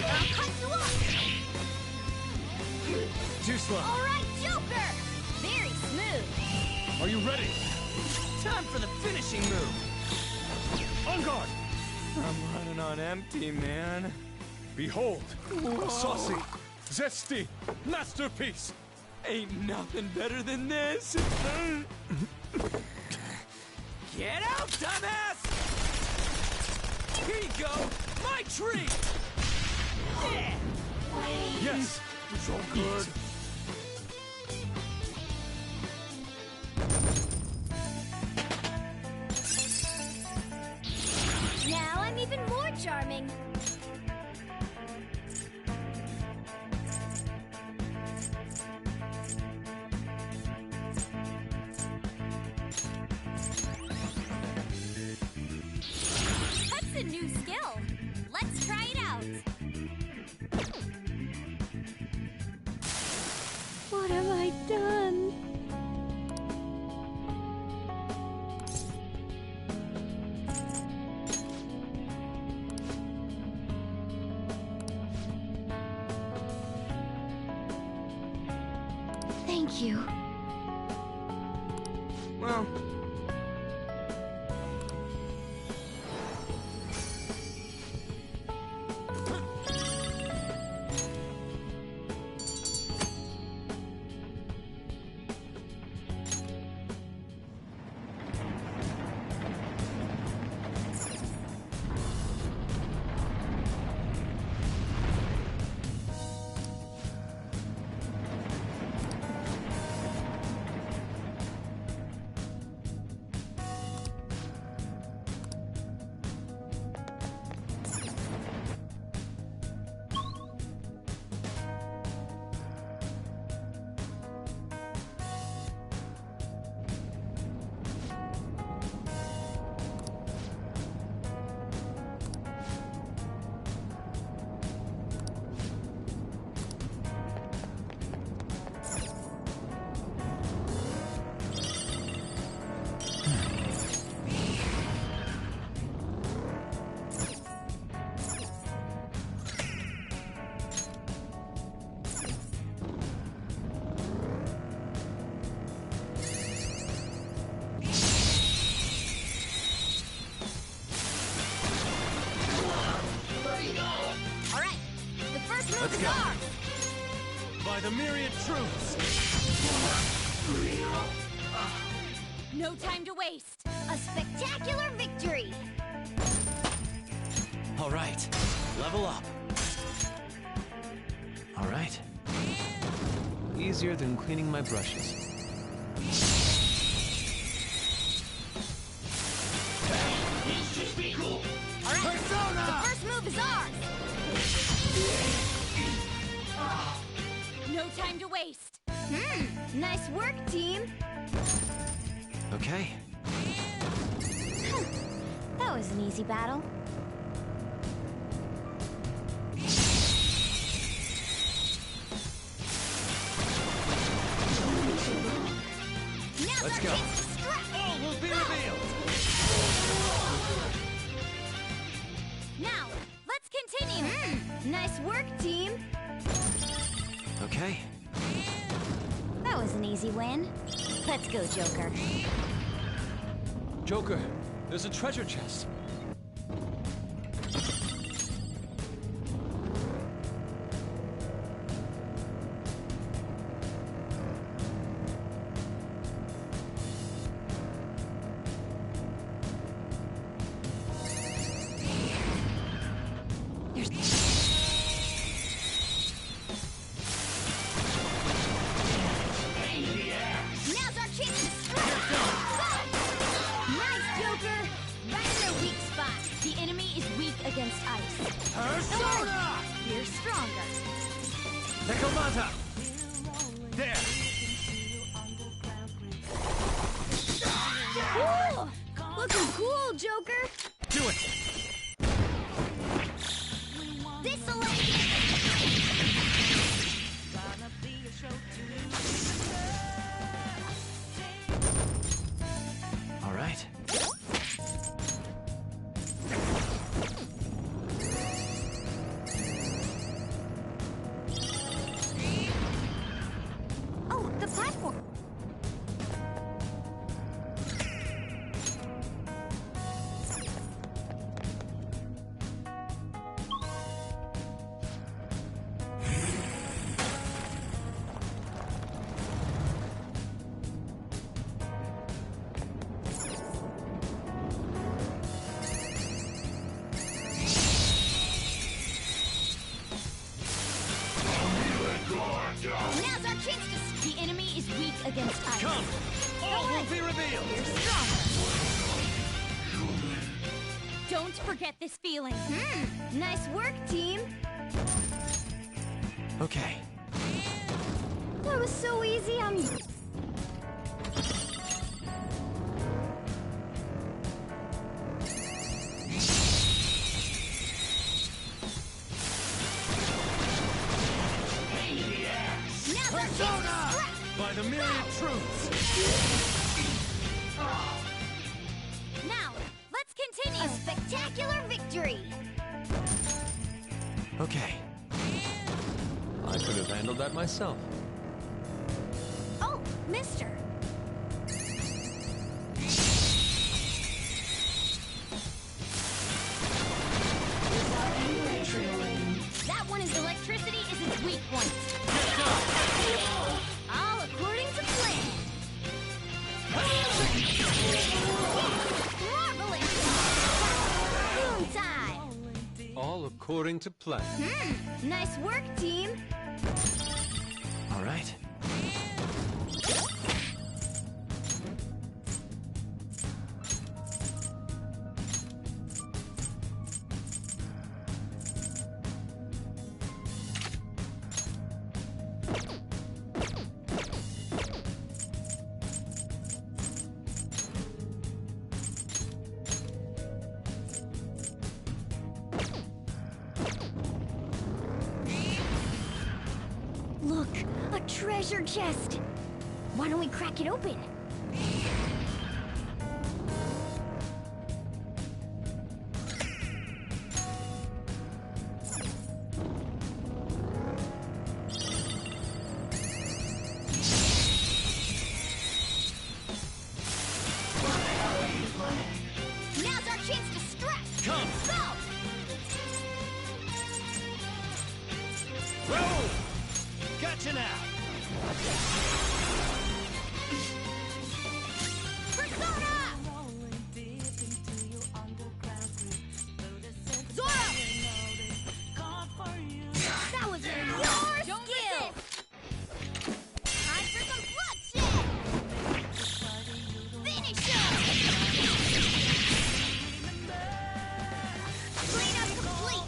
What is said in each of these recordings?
I'll cut you off! Too slow. All right, Joker! Very smooth. Are you ready? Time for the finishing move. On guard! I'm running on empty, man. Behold, a saucy, zesty masterpiece! Ain't nothing better than this. Get out, dumbass! Here you go, my treat! Yeah. Yes! So good! Now I'm even more charming. That's a new skill. Let's try it out. What have I done? Thank you. Well, All right, the first move Let's is go. ours. By the myriad truths! No time to waste. A spectacular victory. all right. Level up. All right. Easier than cleaning my brushes. All right, the first move is ours. No time to waste. Nice work, team. Okay. That was an easy battle. Now's Let's our go. chance to strike. All will be revealed! Now, let's continue. Nice work, team. Okay. That was an easy win. Let's go, Joker. Joker, there's a treasure chest. Now's our chance to strike. Nice, Joker. Right in their weak spot. The enemy is weak against ice. Persona! We're stronger. Nekomata! There! Ooh, looking cool, Joker. Do it! This'll All right. Come! All will be revealed! You're stronger. Don't forget this feeling. Nice work, team. Okay. That was so easy. Now's our chance to Persona! strike. By the myriad truths! Now, let's continue. A spectacular victory. Okay. I could have handled that myself. Oh, mister. That one is electricity is its weak point. All according to plan. Marvelous! Boom time! All according to plan. Nice work, team. All right. Look, a treasure chest. Why don't we crack it open? Now's our chance to strike. Come! Go! Roll! Gotcha now! Persona! Zoro! That was your skill! Time for some bloodshed! Finish him! Cleanup complete!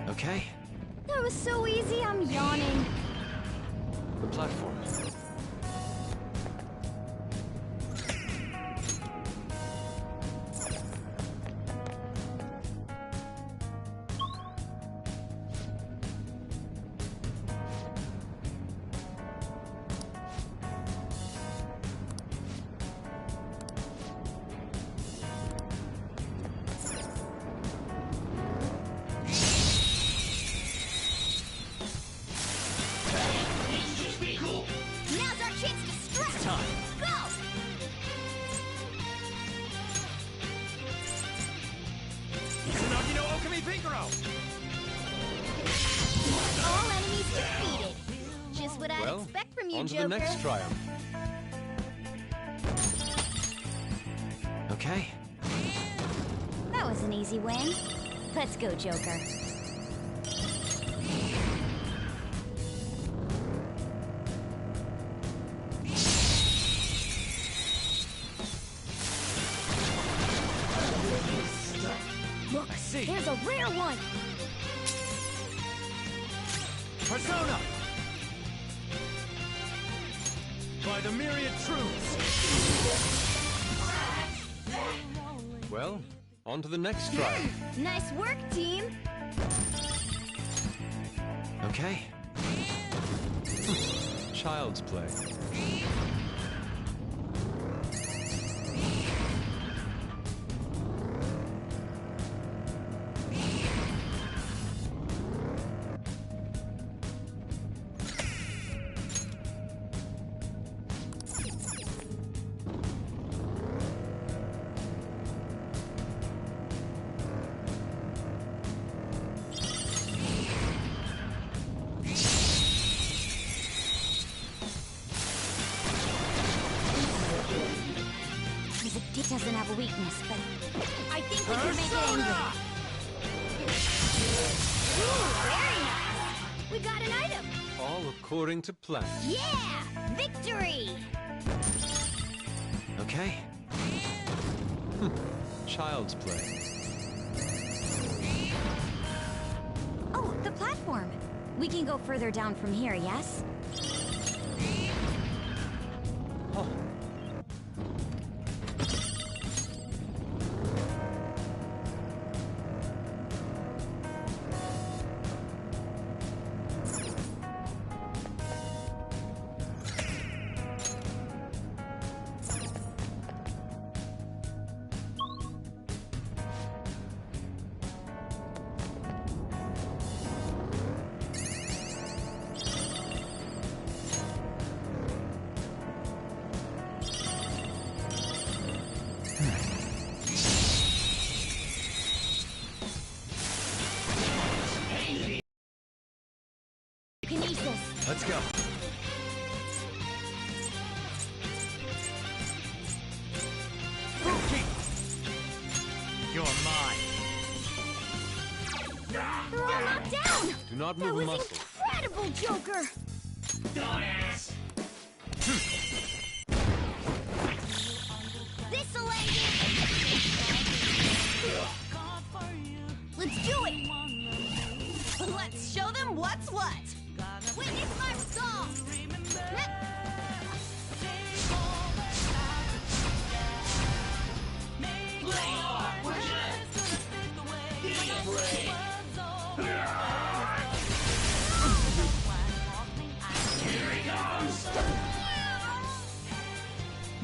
Okay. That was so easy. I'm yawning. The platform. Now's our chance to strike! Time. Go! Izanagi no Okami Pinkaro! All enemies defeated. Just what I'd Well, expect from you, on to Joker. the next triumph. Okay. That was an easy win. Let's go, Joker. Look, I see. there's a rare one. Persona! By the myriad truths! Well, on to the next triumph. Nice work, team. Okay. Child's play. It doesn't have a weakness, but I think we can make it angry. Persona! Ooh, very got an item! All according to plan. Yeah! Victory! Okay. Child's play. Oh, the platform. We can go further down from here, yes? Oh. Kinesis. Let's go. Fruitcake! You're mine. They're all knocked down! Do not That move a was muscle. incredible, Joker! This'll end it! Let's do it! Let's show them what's what! Witness my resolve!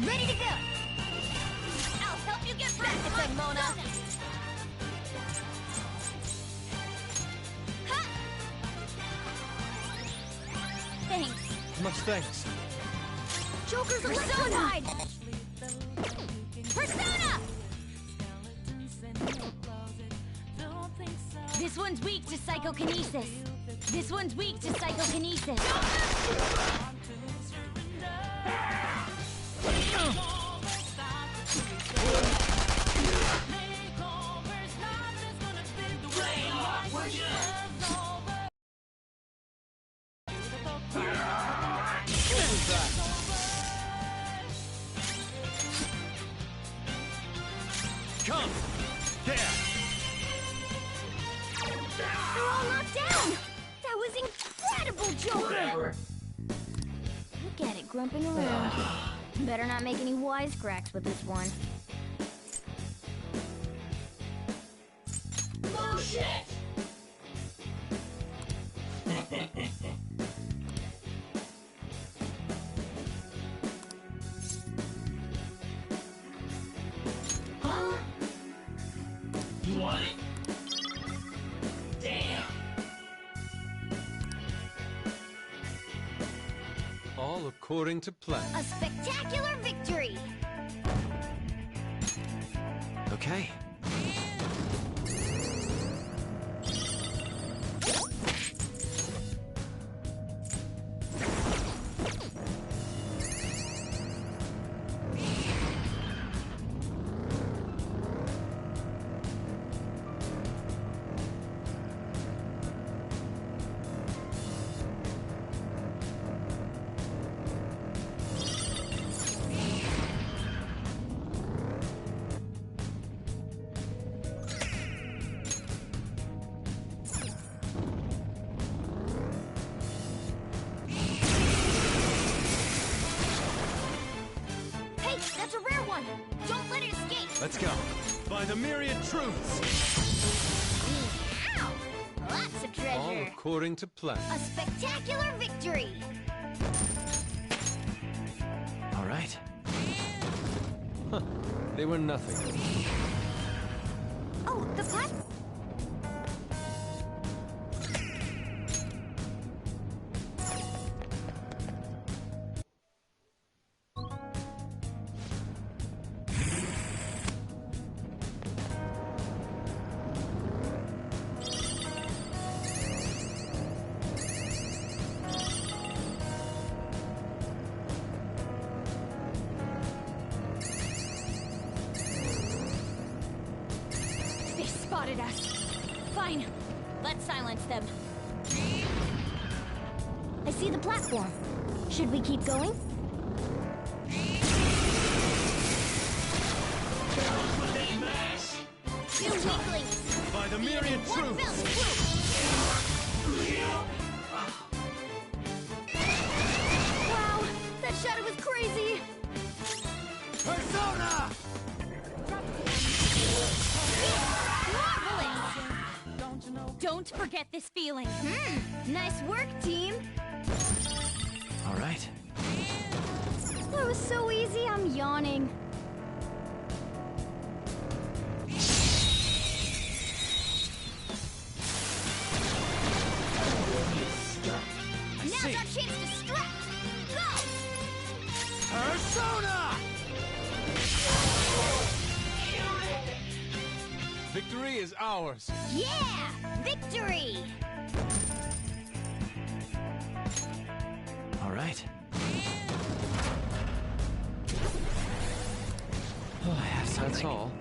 Ready to go! I'll help you get back to my Mona! Ha! Thanks. Much thanks. Joker's electrified! Persona! This one's weak to psychokinesis. This one's weak to psychokinesis. Come! There! They're all knocked down! That was incredible, Joker! Look at it grumping around. Better not make any wisecracks with this one. Bullshit! Huh? You want it? Damn! All according to plan. A spectacular victory! Okay. Hey, that's a rare one! Don't let it escape! Let's go. By the myriad truths! Ow! Lots of All treasure! according to plan. A spectacular victory! All right. Huh. They were nothing. Oh, the platform. They spotted us! Fine, let's silence them. I see the platform. Should we keep going? Two weaklings. By the myriad One fell truths. swoop. Wow, that shadow was crazy. Persona! Marvelous. Don't forget this feeling. Nice work, team. All right. That was so easy, I'm yawning. Now's our chance to strike. Go! Persona! Victory is ours. Yeah! Victory! All right. Oh, yes, that's all.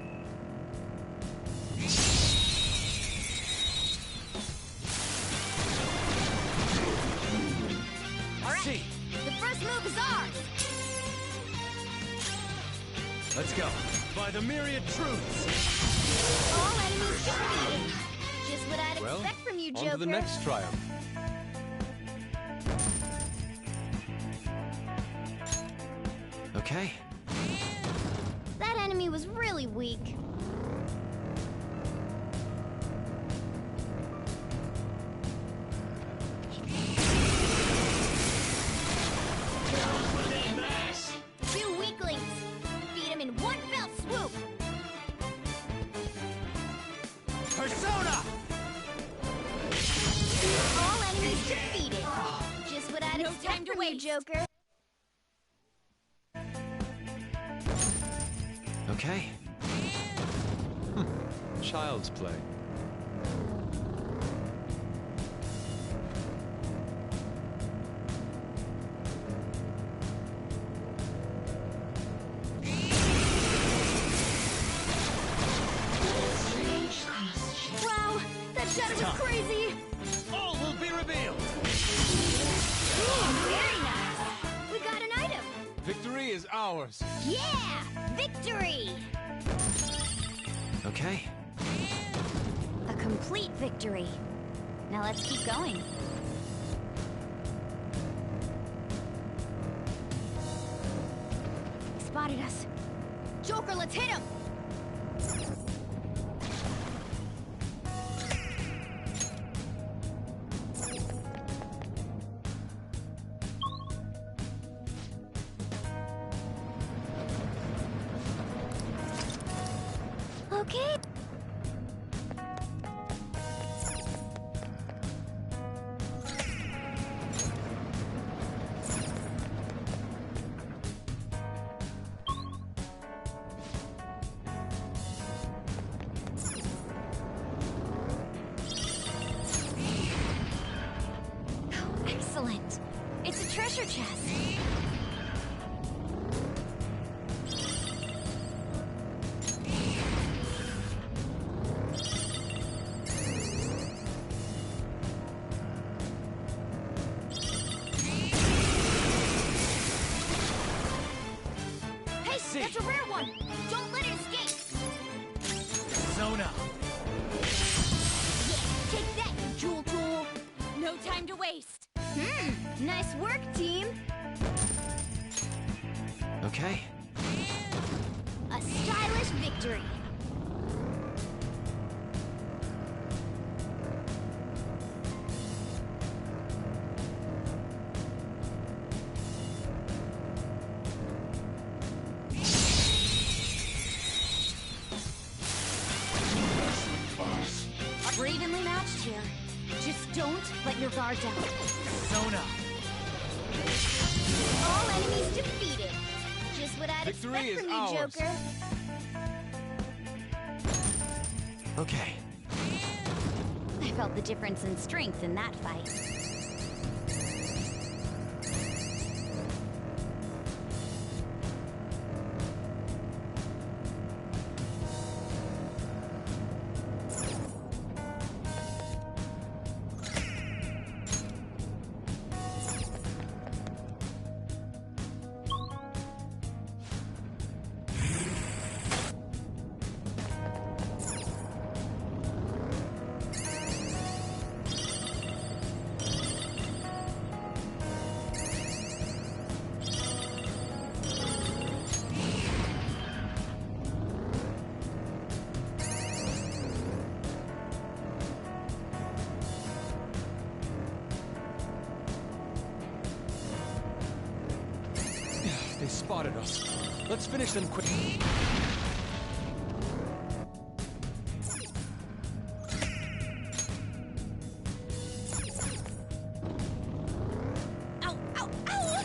All right. See. The first move is ours. Let's go. By the myriad truths. All enemies defeated. Just what I'd Well, expect from you, on Joker. to the next triumph. Okay. That enemy was really weak. Two weaklings. Beat him in one fell swoop. Persona! All enemies defeated. Just what I'd No expect time to from you, waste. Joker. Okay. Child's play. Wow, that shadow was crazy. All will be revealed. Very nice. We got an item. Victory is ours. Yeah, victory. Okay. A complete victory. Now let's keep going. Spotted us. Joker, let's hit him. Okay. Oh, excellent. It's a treasure chest. Hey, See. that's a rare one. Don't let it escape. Persona! Yeah, take that, you jewel tool. No time to waste. Nice work, team. Okay. A stylish victory. We're evenly matched here. Just don't let your guard down. Persona! All enemies defeated. Just what I'd Victory expect is from you, ours. Joker. Okay. I felt the difference in strength in that fight. spotted us. Let's finish them quick. Ow, ow, ow!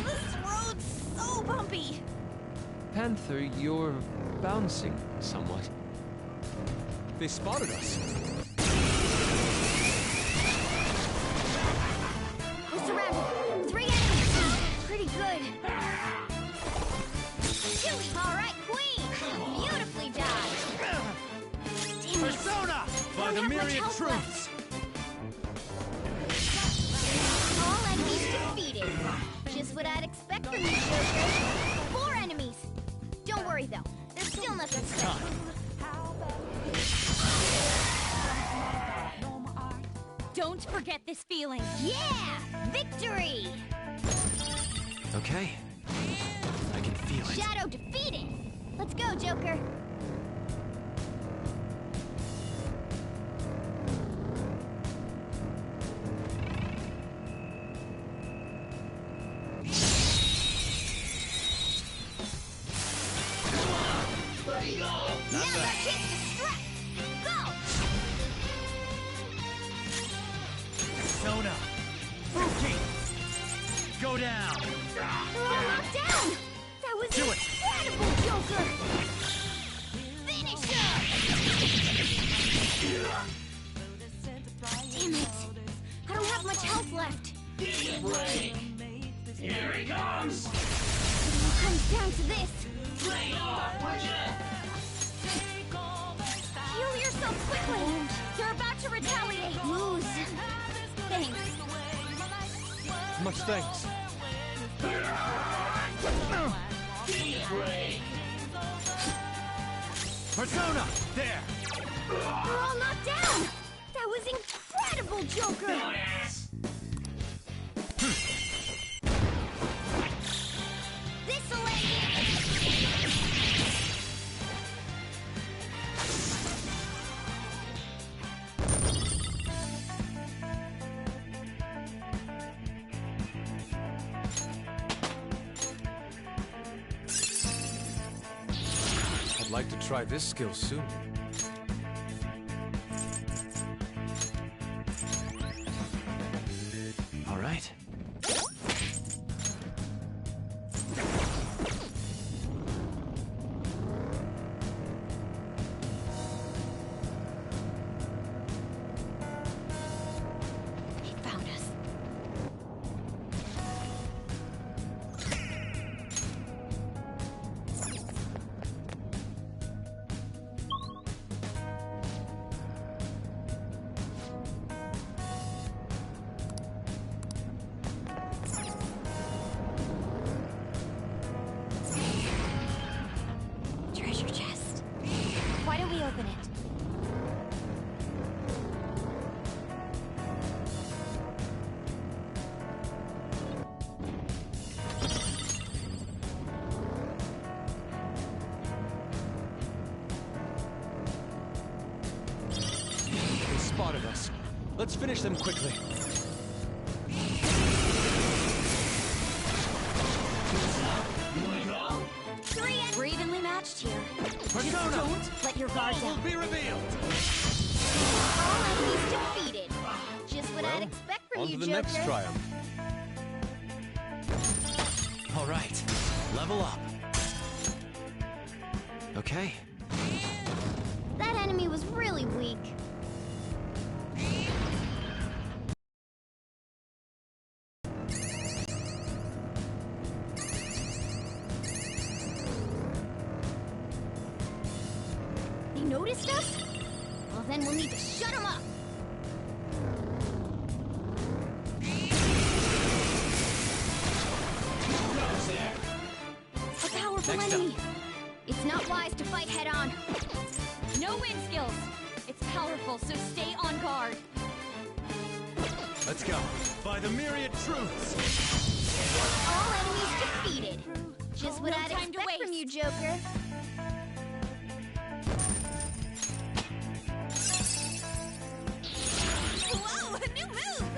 This road's so bumpy. Panther, you're bouncing somewhat. They spotted us. We're surrounded. 3 enemies. Pretty good. All right, Queen. Beautifully dodged. Damn it. Persona! By Don't the have much myriad health truths! All enemies defeated. Just what I'd expect from you, Joker. 4 enemies. Don't worry, though. There's still nothing special. Don't forget this feeling. Yeah! Victory! Okay. I can feel it. Shadow defeated! Let's go, Joker. Now's our chance to strike! Go! Persona! Fuki! Go down! We're all knocked down! That was Do it. incredible, Joker! Finish him! Damn it! I don't have much health left. Here he comes! It all comes down to this. Lay off, would ya? Heal yourself quickly! They're about to retaliate! Lose. Thanks. Much thanks. Persona! There! We're all knocked down! That was incredible, Joker! This'll end it! I'd like to try this skill soon. All right. It found us. Treasure chest. Why don't we open it? They spotted us. Let's finish them quickly. We're evenly matched here. Persona! Don't let your guard All down. will be revealed! All enemies defeated. Just what I'd expect from On you, to the Joker. next triumph. All right. Level up. Okay. That enemy was really weak. They noticed us? Well, then we'll need to shut them up. A powerful Next up. enemy. It's not wise to fight head-on. No wind skills. It's powerful, so stay on guard. Let's go. By the myriad truths! All enemies defeated. Just what No I'd time to expect from waste. you, Joker. Whoa, a new move!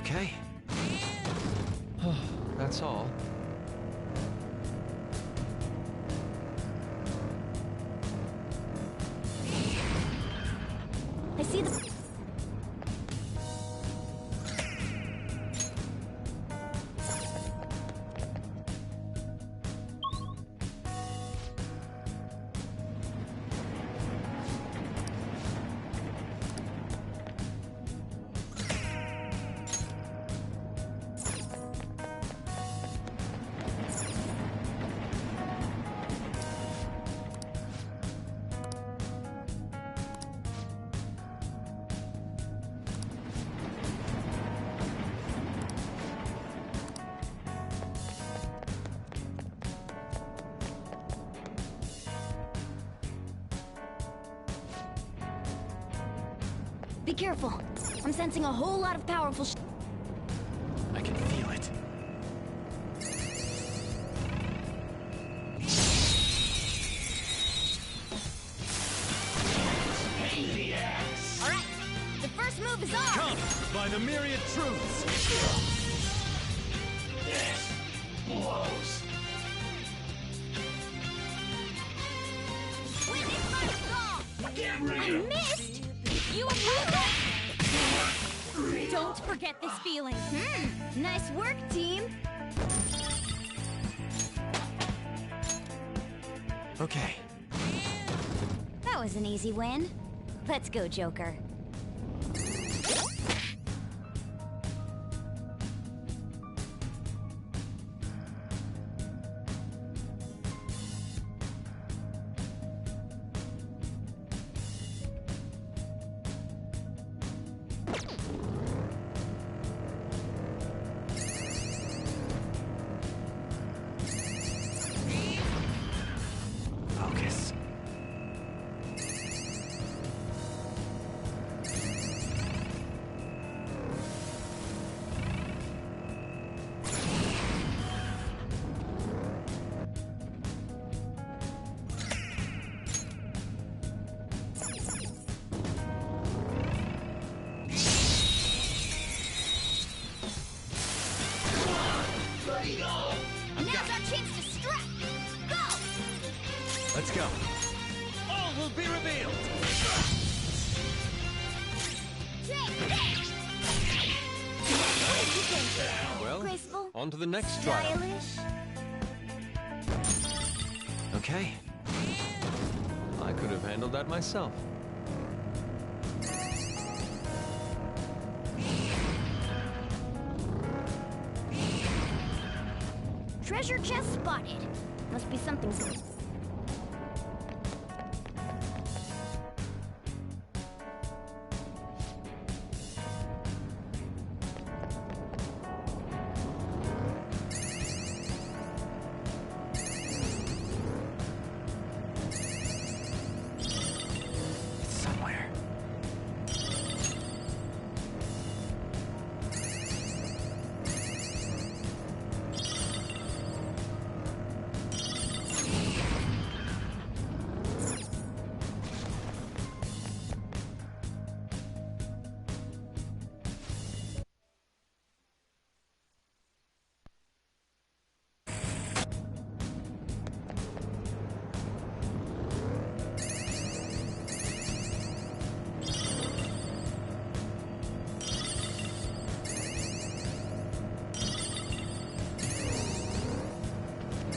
Okay. That's all. I see the... Be careful. I'm sensing a whole lot of powerful I can feel it. All right, the first move is off. Come by the myriad truths. This blows. Witness my resolve. Get I real. missed. You were Don't forget this feeling. Nice work, team. Okay. That was an easy win. Let's go, Joker. Focus. Now's our chance to strike. Go! Let's go. All will be revealed. Take this! What did you think? Well, Graceful? on to the next trial. Stylish? Okay. I could have handled that myself. Treasure chest spotted. Must be something. It's somewhere.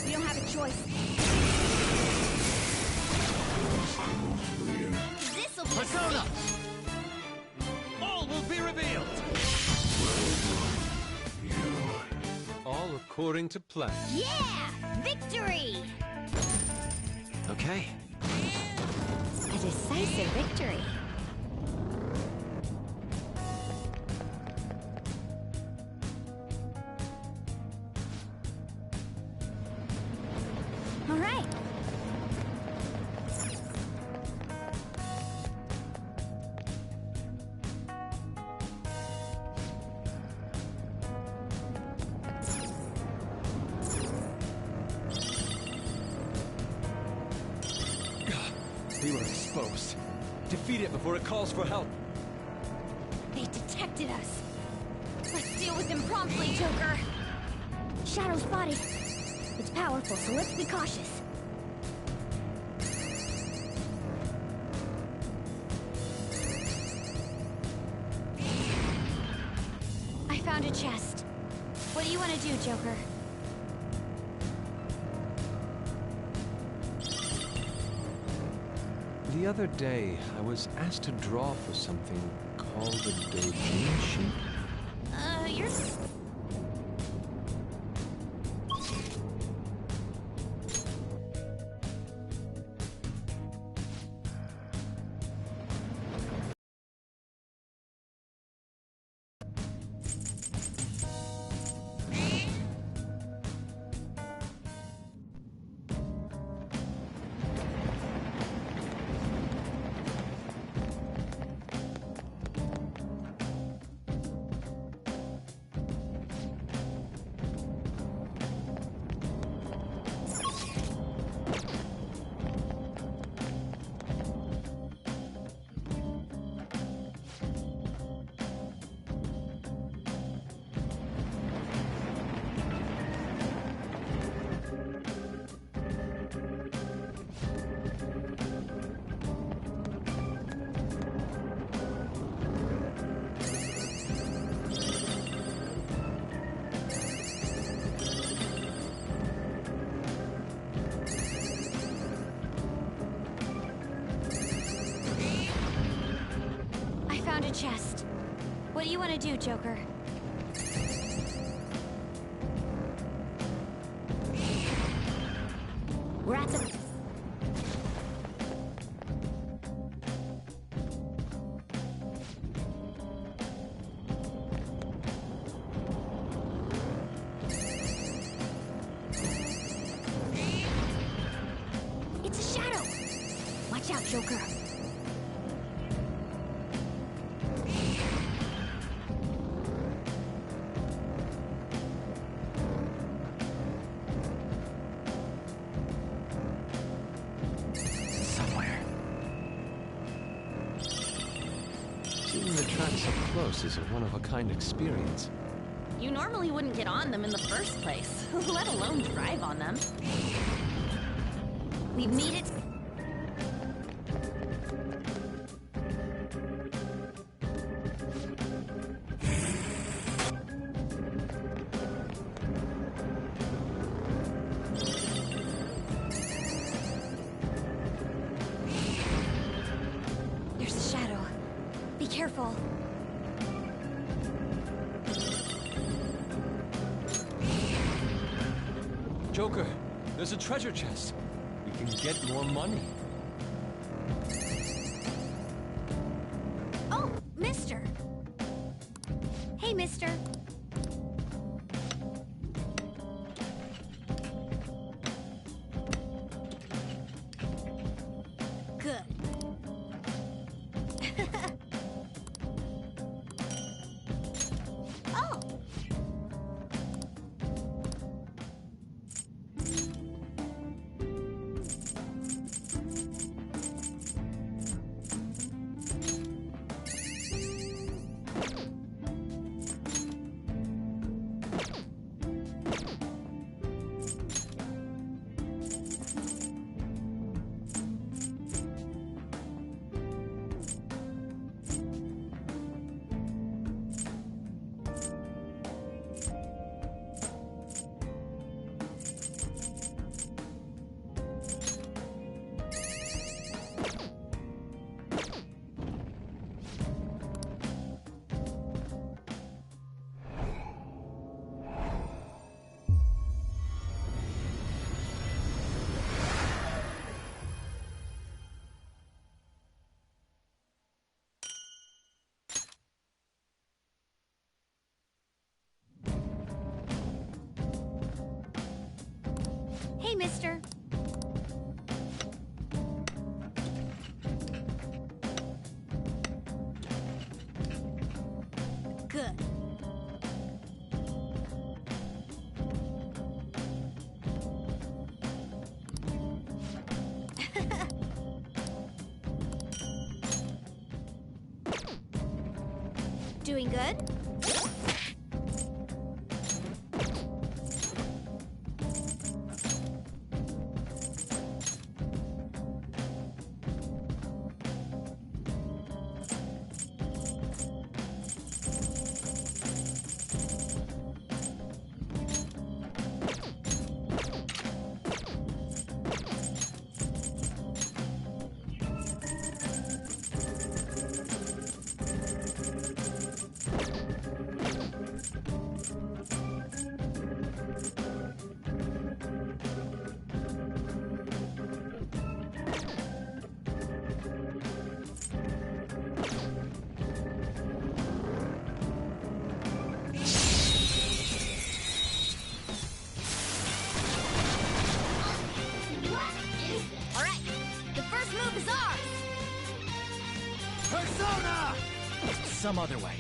We don't have a choice. This'll be Persona! All will be revealed. All according to plan. Yeah! Victory! Okay. A decisive victory. All right. We were exposed. Defeat it before it calls for help. They detected us. Let's deal with him promptly, Joker. Shadow spotted. It's powerful, so let's be cautious. I found a chest. What do you want to do, Joker? The other day, I was asked to draw for something called a doujinshi. You're... A chest. What do you want to do, Joker? We're at the... It's a shadow! Watch out, Joker. Seeing the tracks up close is a one-of-a-kind experience. You normally wouldn't get on them in the first place, let alone drive on them. We've made it... There's a shadow. Be careful. Joker, there's a treasure chest. We can get more money. Oh, mister. Hey, mister. Good. Oh. Hey, mister. Good. Doing good? some other way.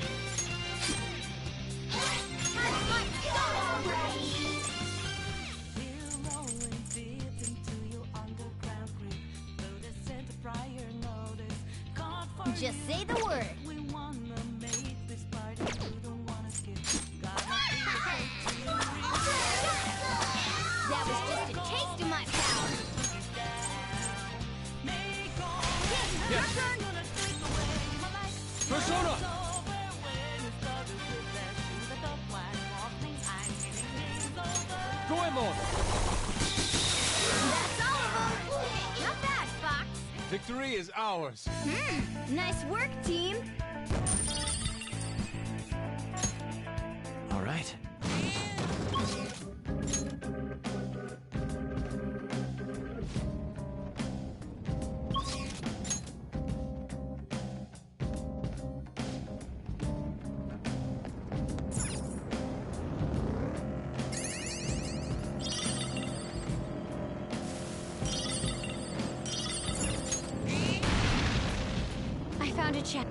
Just say the word. That was just a taste of my power. Yes. Persona! Goemon! That's all of them. Not bad, Fox. Victory is ours. Nice work, team. All right. I found a check.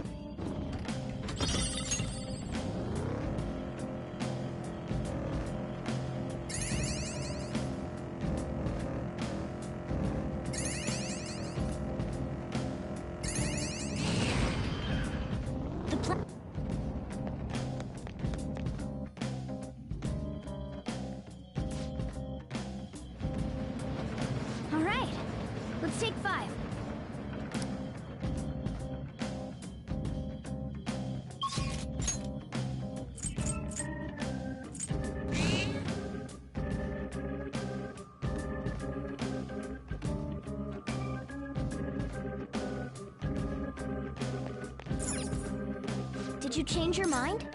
All right, let's take 5. Did you change your mind?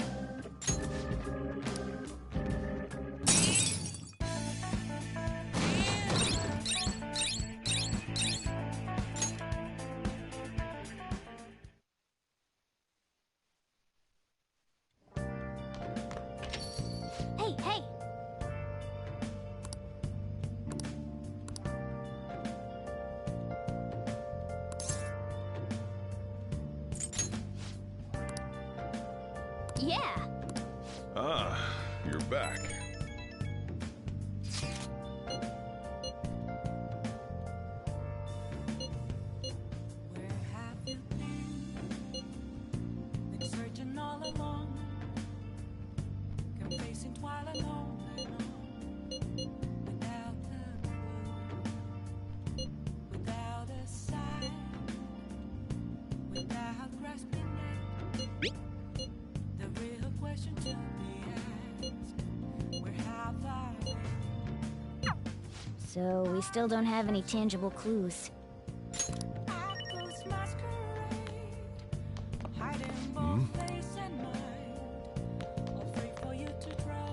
Hey, hey! Yeah! Ah, you're back. Where have you been? Been searching all along, confessing while alone and on, without a clue, without a sign, without grasping it. The real question to be asked: where have I been? So we still don't have any tangible clues. Apples masquerade, hiding both face and mind, all free for you to draw.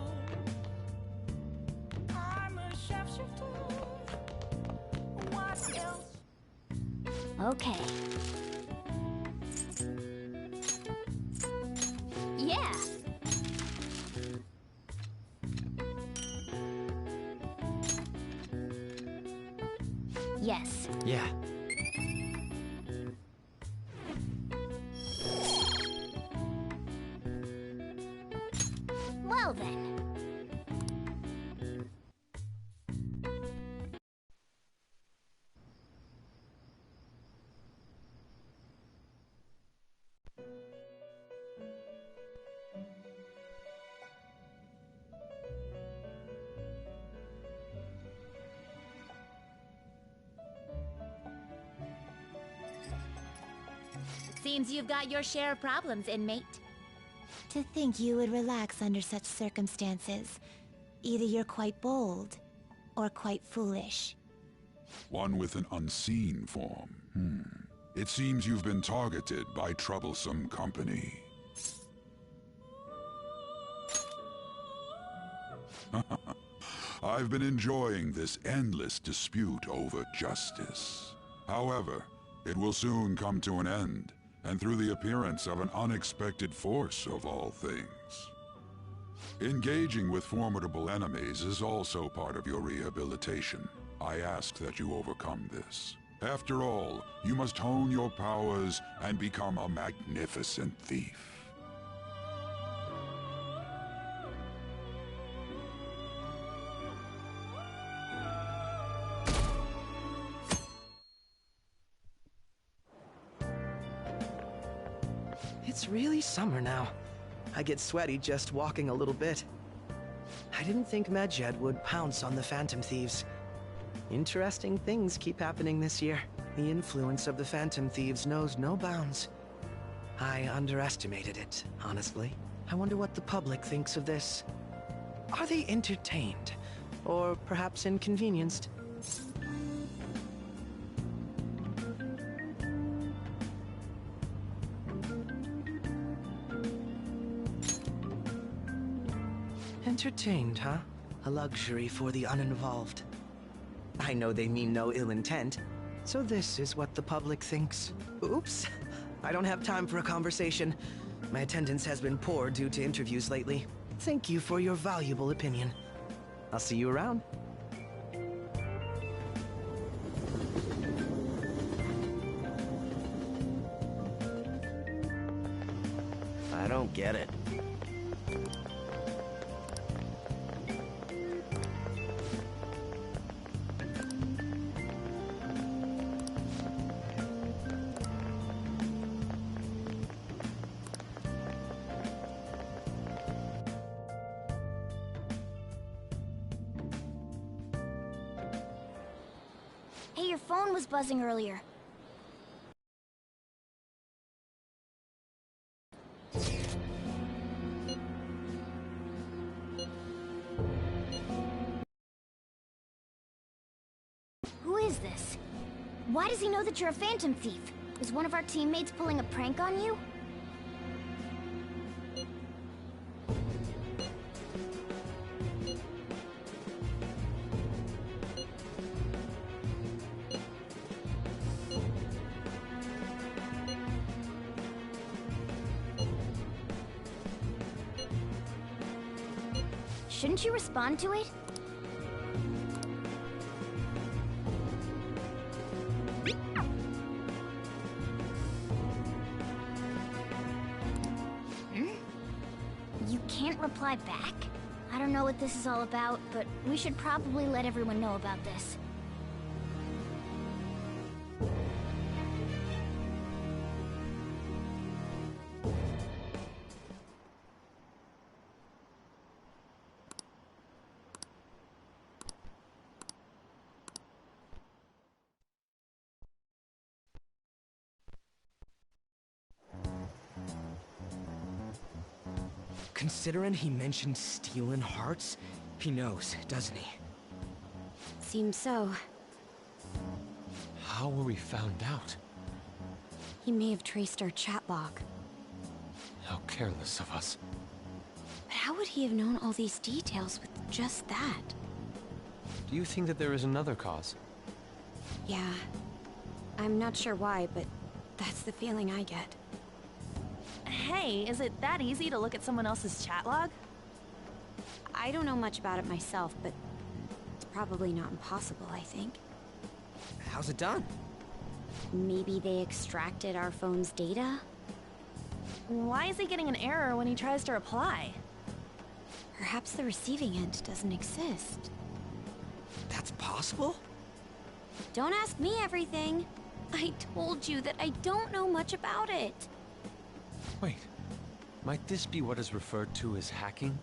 I'm a shapeshifter. What else? Okay. Yeah! Yes. Yeah. Well then. Seems you've got your share of problems, inmate. To think you would relax under such circumstances. Either you're quite bold, or quite foolish. One with an unseen form. It seems you've been targeted by troublesome company. I've been enjoying this endless dispute over justice. However, it will soon come to an end, and through the appearance of an unexpected force of all things. Engaging with formidable enemies is also part of your rehabilitation. I ask that you overcome this. After all, you must hone your powers and become a magnificent thief. It's really summer now. I get sweaty just walking a little bit. I didn't think Medjed would pounce on the Phantom Thieves. Interesting things keep happening this year. The influence of the Phantom Thieves knows no bounds. I underestimated it, honestly. I wonder what the public thinks of this. Are they entertained? Or perhaps inconvenienced? Entertained, huh? A luxury for the uninvolved. I know they mean no ill intent, so this is what the public thinks. Oops, I don't have time for a conversation. My attendance has been poor due to interviews lately. Thank you for your valuable opinion. I'll see you around. I don't get it. Hey, your phone was buzzing earlier. Who is this? Why does he know that you're a Phantom Thief? Is one of our teammates pulling a prank on you? Shouldn't you respond to it? You can't reply back? I don't know what this is all about, but we should probably let everyone know about this. Considering he mentioned stealing hearts, he knows, doesn't he? Seems so. How were we found out? He may have traced our chat log. How careless of us. But how would he have known all these details with just that? Do you think that there is another cause? Yeah. I'm not sure why, but that's the feeling I get. Hey, is it that easy to look at someone else's chat log? I don't know much about it myself, but it's probably not impossible, I think. How's it done? Maybe they extracted our phone's data? Why is he getting an error when he tries to reply? Perhaps the receiving end doesn't exist. That's possible? Don't ask me everything. I told you that I don't know much about it. Wait, might this be what is referred to as hacking?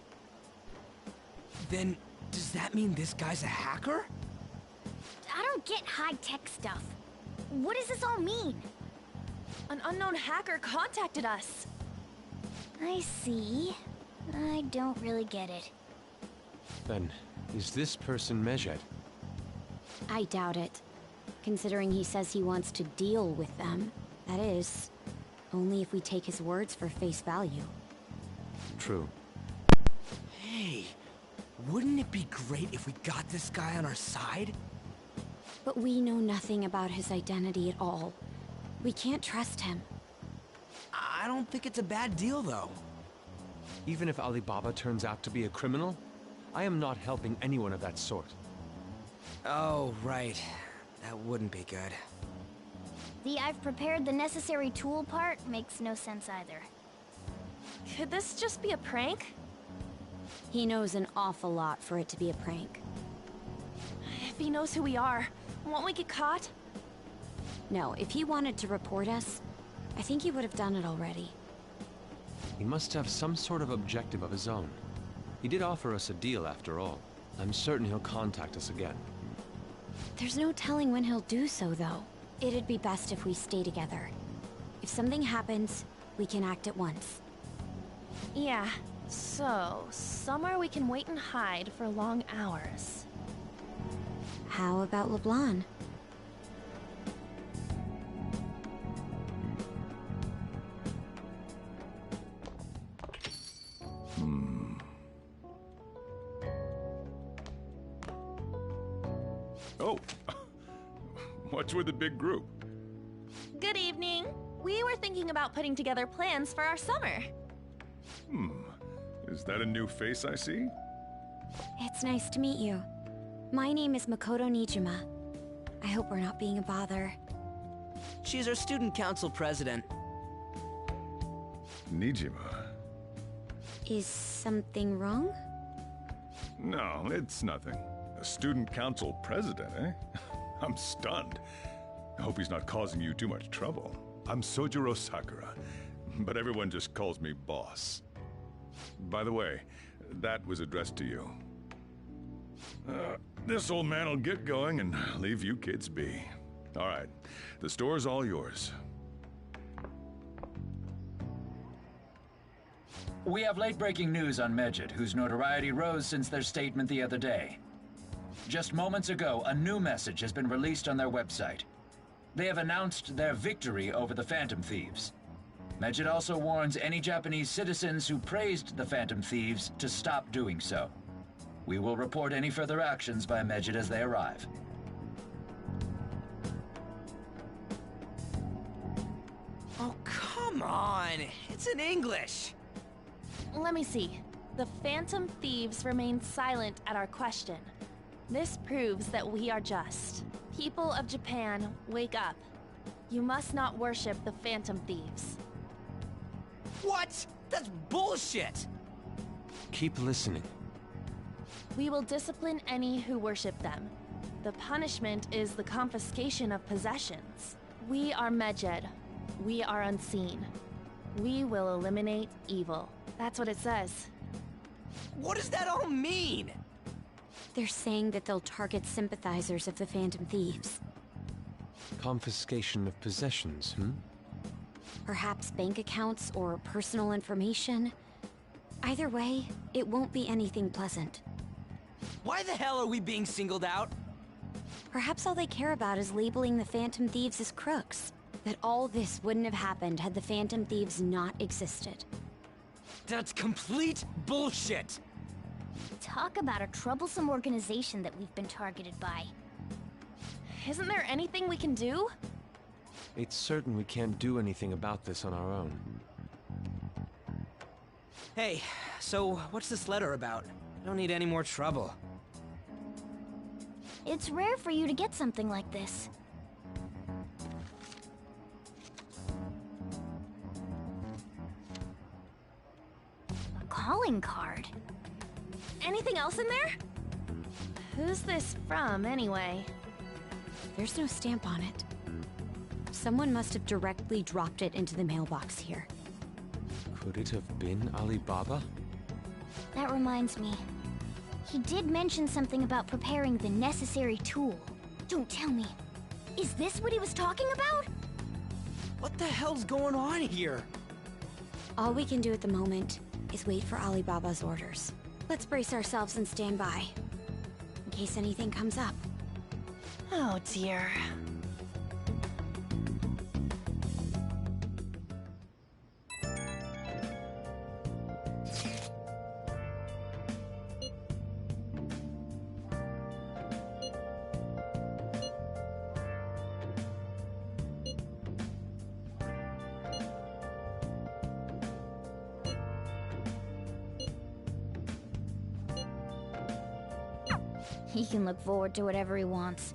Then, does that mean this guy's a hacker? I don't get high-tech stuff. What does this all mean? An unknown hacker contacted us. I see. I don't really get it. Then, is this person Medjed? I doubt it. Considering he says he wants to deal with them. That is, only if we take his words for face value. True. Hey, wouldn't it be great if we got this guy on our side? But we know nothing about his identity at all. We can't trust him. I don't think it's a bad deal, though. Even if Alibaba turns out to be a criminal, I am not helping anyone of that sort. Oh, right. That wouldn't be good. The "I've prepared the necessary tool" part makes no sense either. Could this just be a prank? He knows an awful lot for it to be a prank. If he knows who we are, won't we get caught? No, if he wanted to report us, I think he would have done it already. He must have some sort of objective of his own. He did offer us a deal after all. I'm certain he'll contact us again. There's no telling when he'll do so, though. It'd be best if we stay together. If something happens, we can act at once. Yeah, so somewhere we can wait and hide for long hours. How about LeBlanc? Oh, what's with the big group? Good evening. We were thinking about putting together plans for our summer. Is that a new face I see? It's nice to meet you. My name is Makoto Nijima. I hope we're not being a bother. She's our student council president. Nijima? Is something wrong? No, it's nothing. A student council president, eh? I'm stunned. I hope he's not causing you too much trouble. I'm Sojiro Sakura, but everyone just calls me boss. By the way, that was addressed to you. This old man will get going and leave you kids be. All right, the store's all yours. We have late-breaking news on Medjed, whose notoriety rose since their statement the other day. Just moments ago, a new message has been released on their website. They have announced their victory over the Phantom Thieves. Medjed also warns any Japanese citizens who praised the Phantom Thieves to stop doing so. We will report any further actions by Medjed as they arrive. Oh, come on! It's in English! Let me see. The Phantom Thieves remain silent at our question. This proves that we are just. People of Japan, wake up. You must not worship the Phantom Thieves. What? That's bullshit! Keep listening. We will discipline any who worship them. The punishment is the confiscation of possessions. We are Medjed. We are unseen. We will eliminate evil. That's what it says. What does that all mean? They're saying that they'll target sympathizers of the Phantom Thieves. Confiscation of possessions, Perhaps bank accounts or personal information. Either way, it won't be anything pleasant. Why the hell are we being singled out? Perhaps all they care about is labeling the Phantom Thieves as crooks. That all this wouldn't have happened had the Phantom Thieves not existed. That's complete bullshit! Talk about a troublesome organization that we've been targeted by. Isn't there anything we can do? It's certain we can't do anything about this on our own. Hey, so what's this letter about? I don't need any more trouble. It's rare for you to get something like this. A calling card. Anything else in there? Who's this from, anyway? There's no stamp on it. Someone must have directly dropped it into the mailbox here. Could it have been Alibaba? That reminds me. He did mention something about preparing the necessary tool. Don't tell me. Is this what he was talking about? What the hell's going on here? All we can do at the moment is wait for Alibaba's orders. Let's brace ourselves and stand by, in case anything comes up. Oh dear. He can look forward to whatever he wants.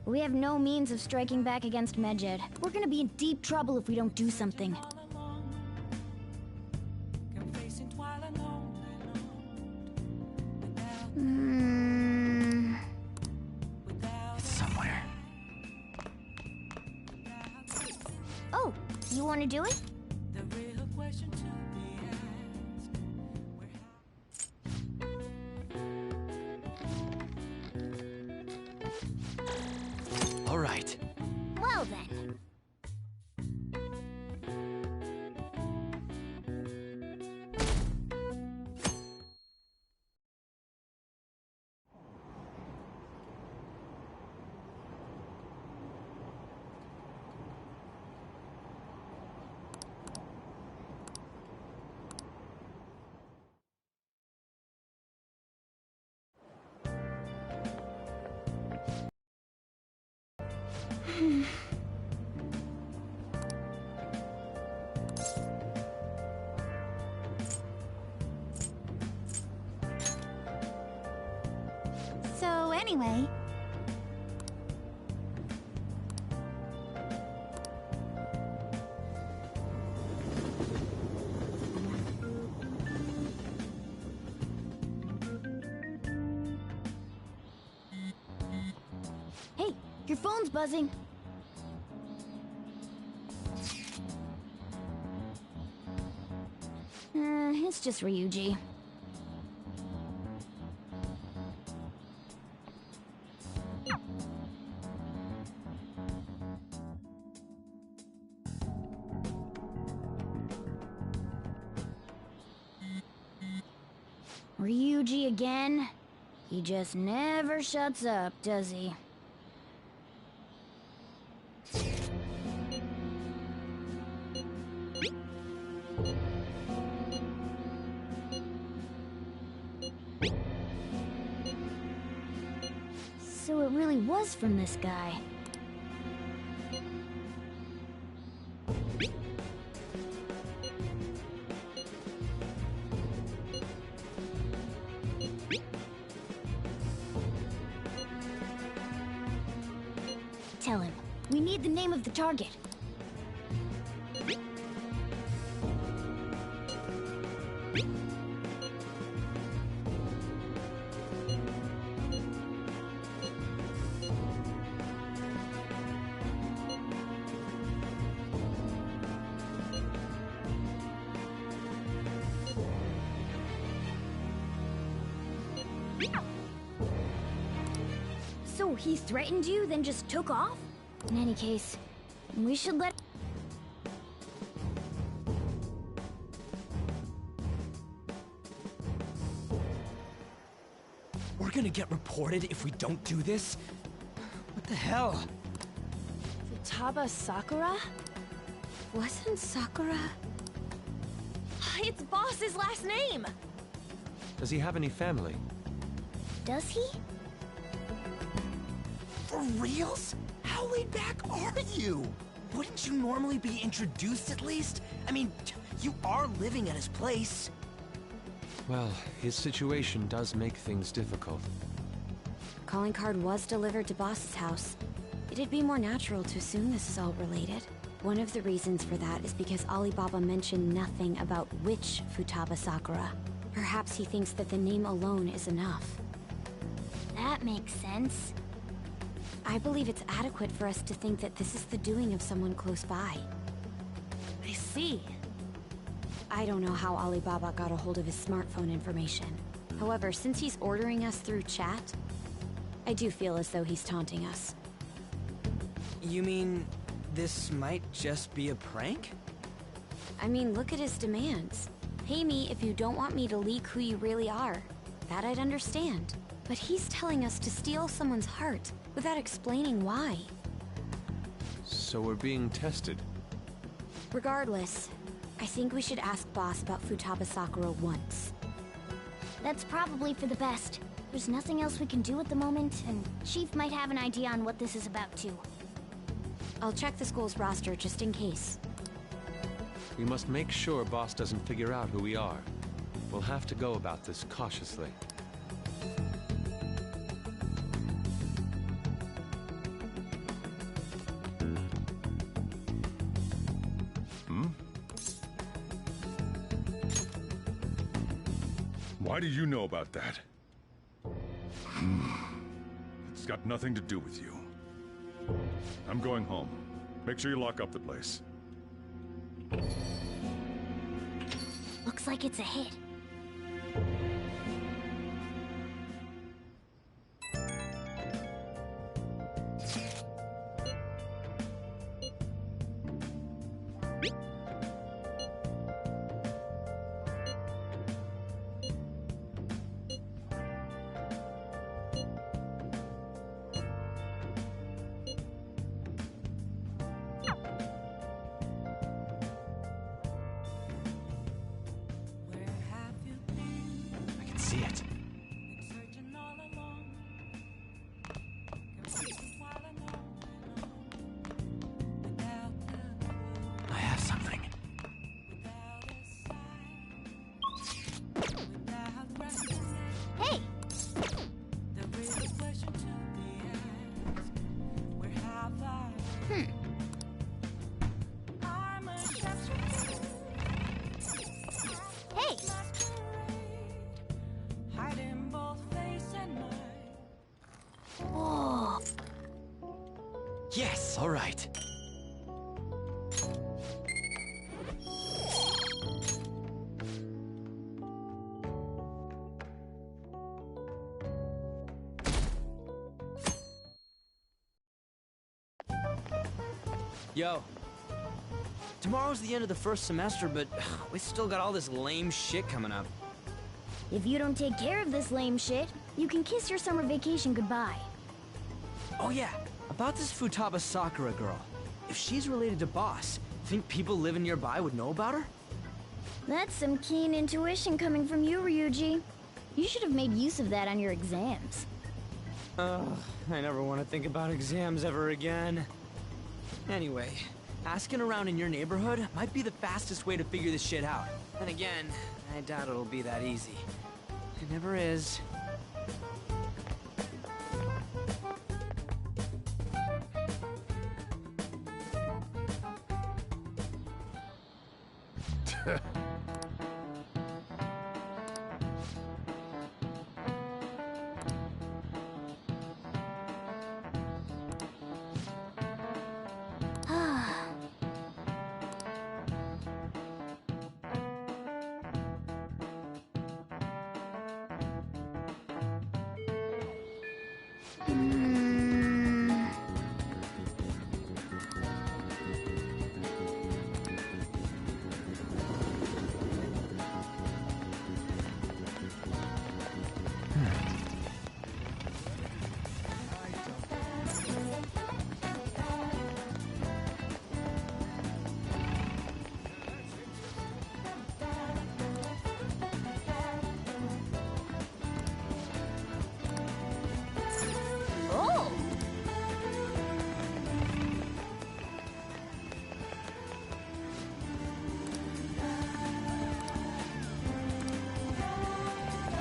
We have no means of striking back against Medjed. We're gonna be in deep trouble if we don't do something. It's somewhere. Oh, you wanna do it? The real question to be Well then. So anyway... Hey, your phone's buzzing. It's just Ryuji. Ryuji again? He just never shuts up, does he? So it really was from this guy. Tell him. We need the name of the target. So he threatened you, then just took off? In any case, we should let... We're gonna get reported if we don't do this? What the hell? Futaba Sakura? Wasn't Sakura... It's Boss's last name! Does he have any family? Does he? For reals? How laid back are you? Wouldn't you normally be introduced at least? I mean, you are living at his place. Well, his situation does make things difficult. Calling card was delivered to Boss's house. It'd be more natural to assume this is all related. One of the reasons for that is because Alibaba mentioned nothing about which Futaba Sakura. Perhaps he thinks that the name alone is enough. That makes sense. I believe it's adequate for us to think that this is the doing of someone close by. I see. I don't know how Alibaba got a hold of his smartphone information. However, since he's ordering us through chat, I do feel as though he's taunting us. You mean this might just be a prank? I mean, look at his demands. Pay me if you don't want me to leak who you really are. That I'd understand. But he's telling us to steal someone's heart without explaining why. So we're being tested. Regardless, I think we should ask Boss about Futaba Sakura once. That's probably for the best. There's nothing else we can do at the moment, and Chief might have an idea on what this is about too. I'll check the school's roster just in case. We must make sure Boss doesn't figure out who we are. We'll have to go about this cautiously. Why do you know about that? It's got nothing to do with you. I'm going home. Make sure you lock up the place. Looks like it's a hit. see it. Searching all along. Confused while I know without the I have something. without a sign, without recognition. Hey! The real question to be asked: where have I? I'm a masquerade, Hey! hiding both face and mind. Oh, Yes, all right. Yo. Tomorrow's the end of the first semester, but we still got all this lame shit coming up. if you don't take care of this lame shit, you can kiss your summer vacation goodbye. Oh yeah, about this Futaba Sakura girl. If she's related to Boss, think people living nearby would know about her? That's some keen intuition coming from you, Ryuji. You should have made use of that on your exams. Ugh, I never want to think about exams ever again. Anyway, asking around in your neighborhood might be the fastest way to figure this shit out. And again, I doubt it'll be that easy. It never is. Oh!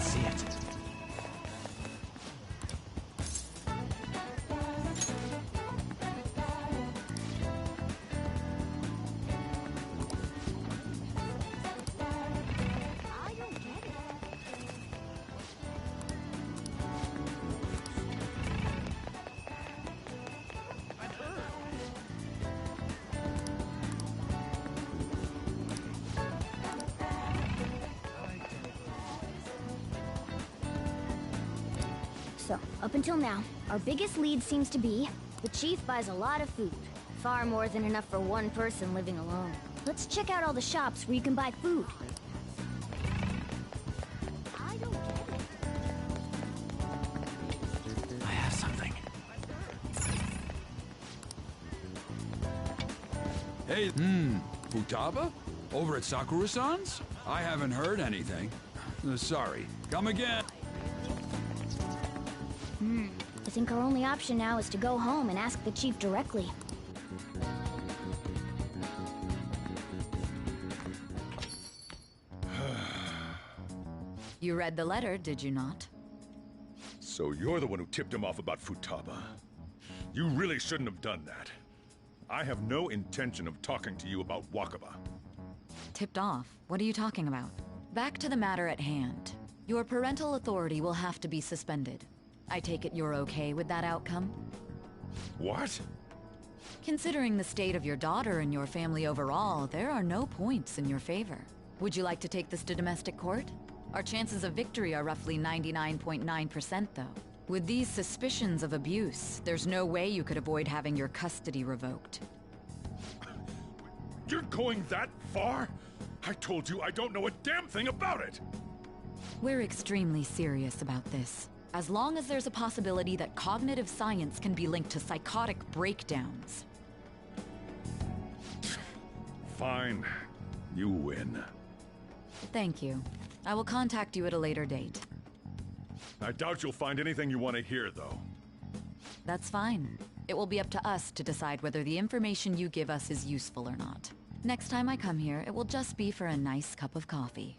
See it. I don't get it. So, up until now, our biggest lead seems to be the chief buys a lot of food. Far more than enough for one person living alone. Let's check out all the shops where you can buy food. I don't get it. I have something. Hey, Futaba? Over at Sakura-san's? I haven't heard anything. Sorry. Come again. I think our only option now is to go home and ask the chief directly. You read the letter, did you not? So you're the one who tipped him off about Futaba. You really shouldn't have done that. I have no intention of talking to you about Wakaba. Tipped off? What are you talking about? Back to the matter at hand. Your parental authority will have to be suspended. I take it you're okay with that outcome? What? Considering the state of your daughter and your family overall, there are no points in your favor. Would you like to take this to domestic court? Our chances of victory are roughly 99.9%, though. With these suspicions of abuse, there's no way you could avoid having your custody revoked. You're going that far? I told you I don't know a damn thing about it! We're extremely serious about this. As long as there's a possibility that cognitive science can be linked to psychotic breakdowns. Fine. You win. Thank you. I will contact you at a later date. I doubt you'll find anything you want to hear, though. That's fine. It will be up to us to decide whether the information you give us is useful or not. Next time I come here, it will just be for a nice cup of coffee.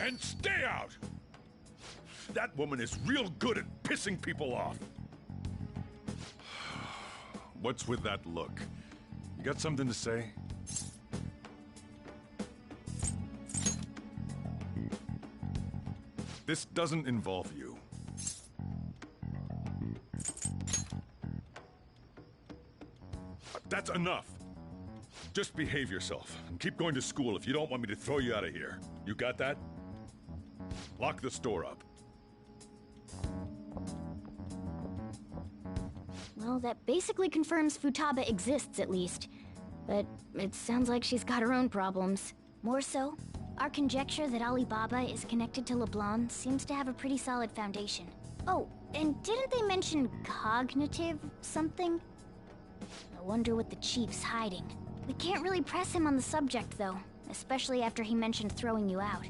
And stay out! That woman is real good at pissing people off. What's with that look? You got something to say? This doesn't involve you. That's enough. Just behave yourself and keep going to school if you don't want me to throw you out of here. You got that? Lock the store up. Well, that basically confirms Futaba exists, at least. But it sounds like she's got her own problems. More so, our conjecture that Alibaba is connected to LeBlanc seems to have a pretty solid foundation. Oh, and didn't they mention cognitive something? I wonder what the chief's hiding. We can't really press him on the subject, though, especially after he mentioned throwing you out.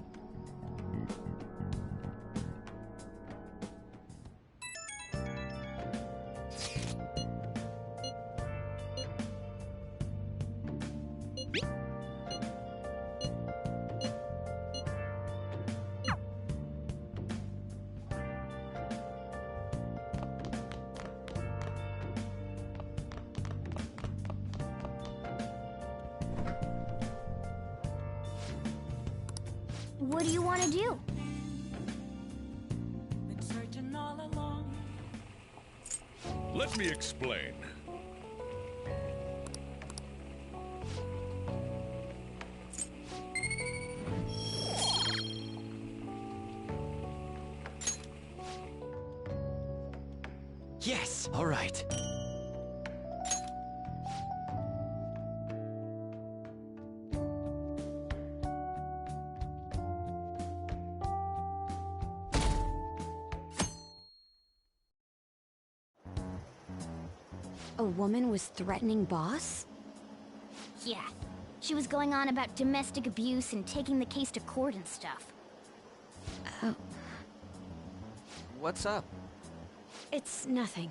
What do you want to do? Been searching all along. Let me explain. Yes! All right. A woman was threatening Boss? Yeah. She was going on about domestic abuse and taking the case to court and stuff. Oh. What's up? It's nothing.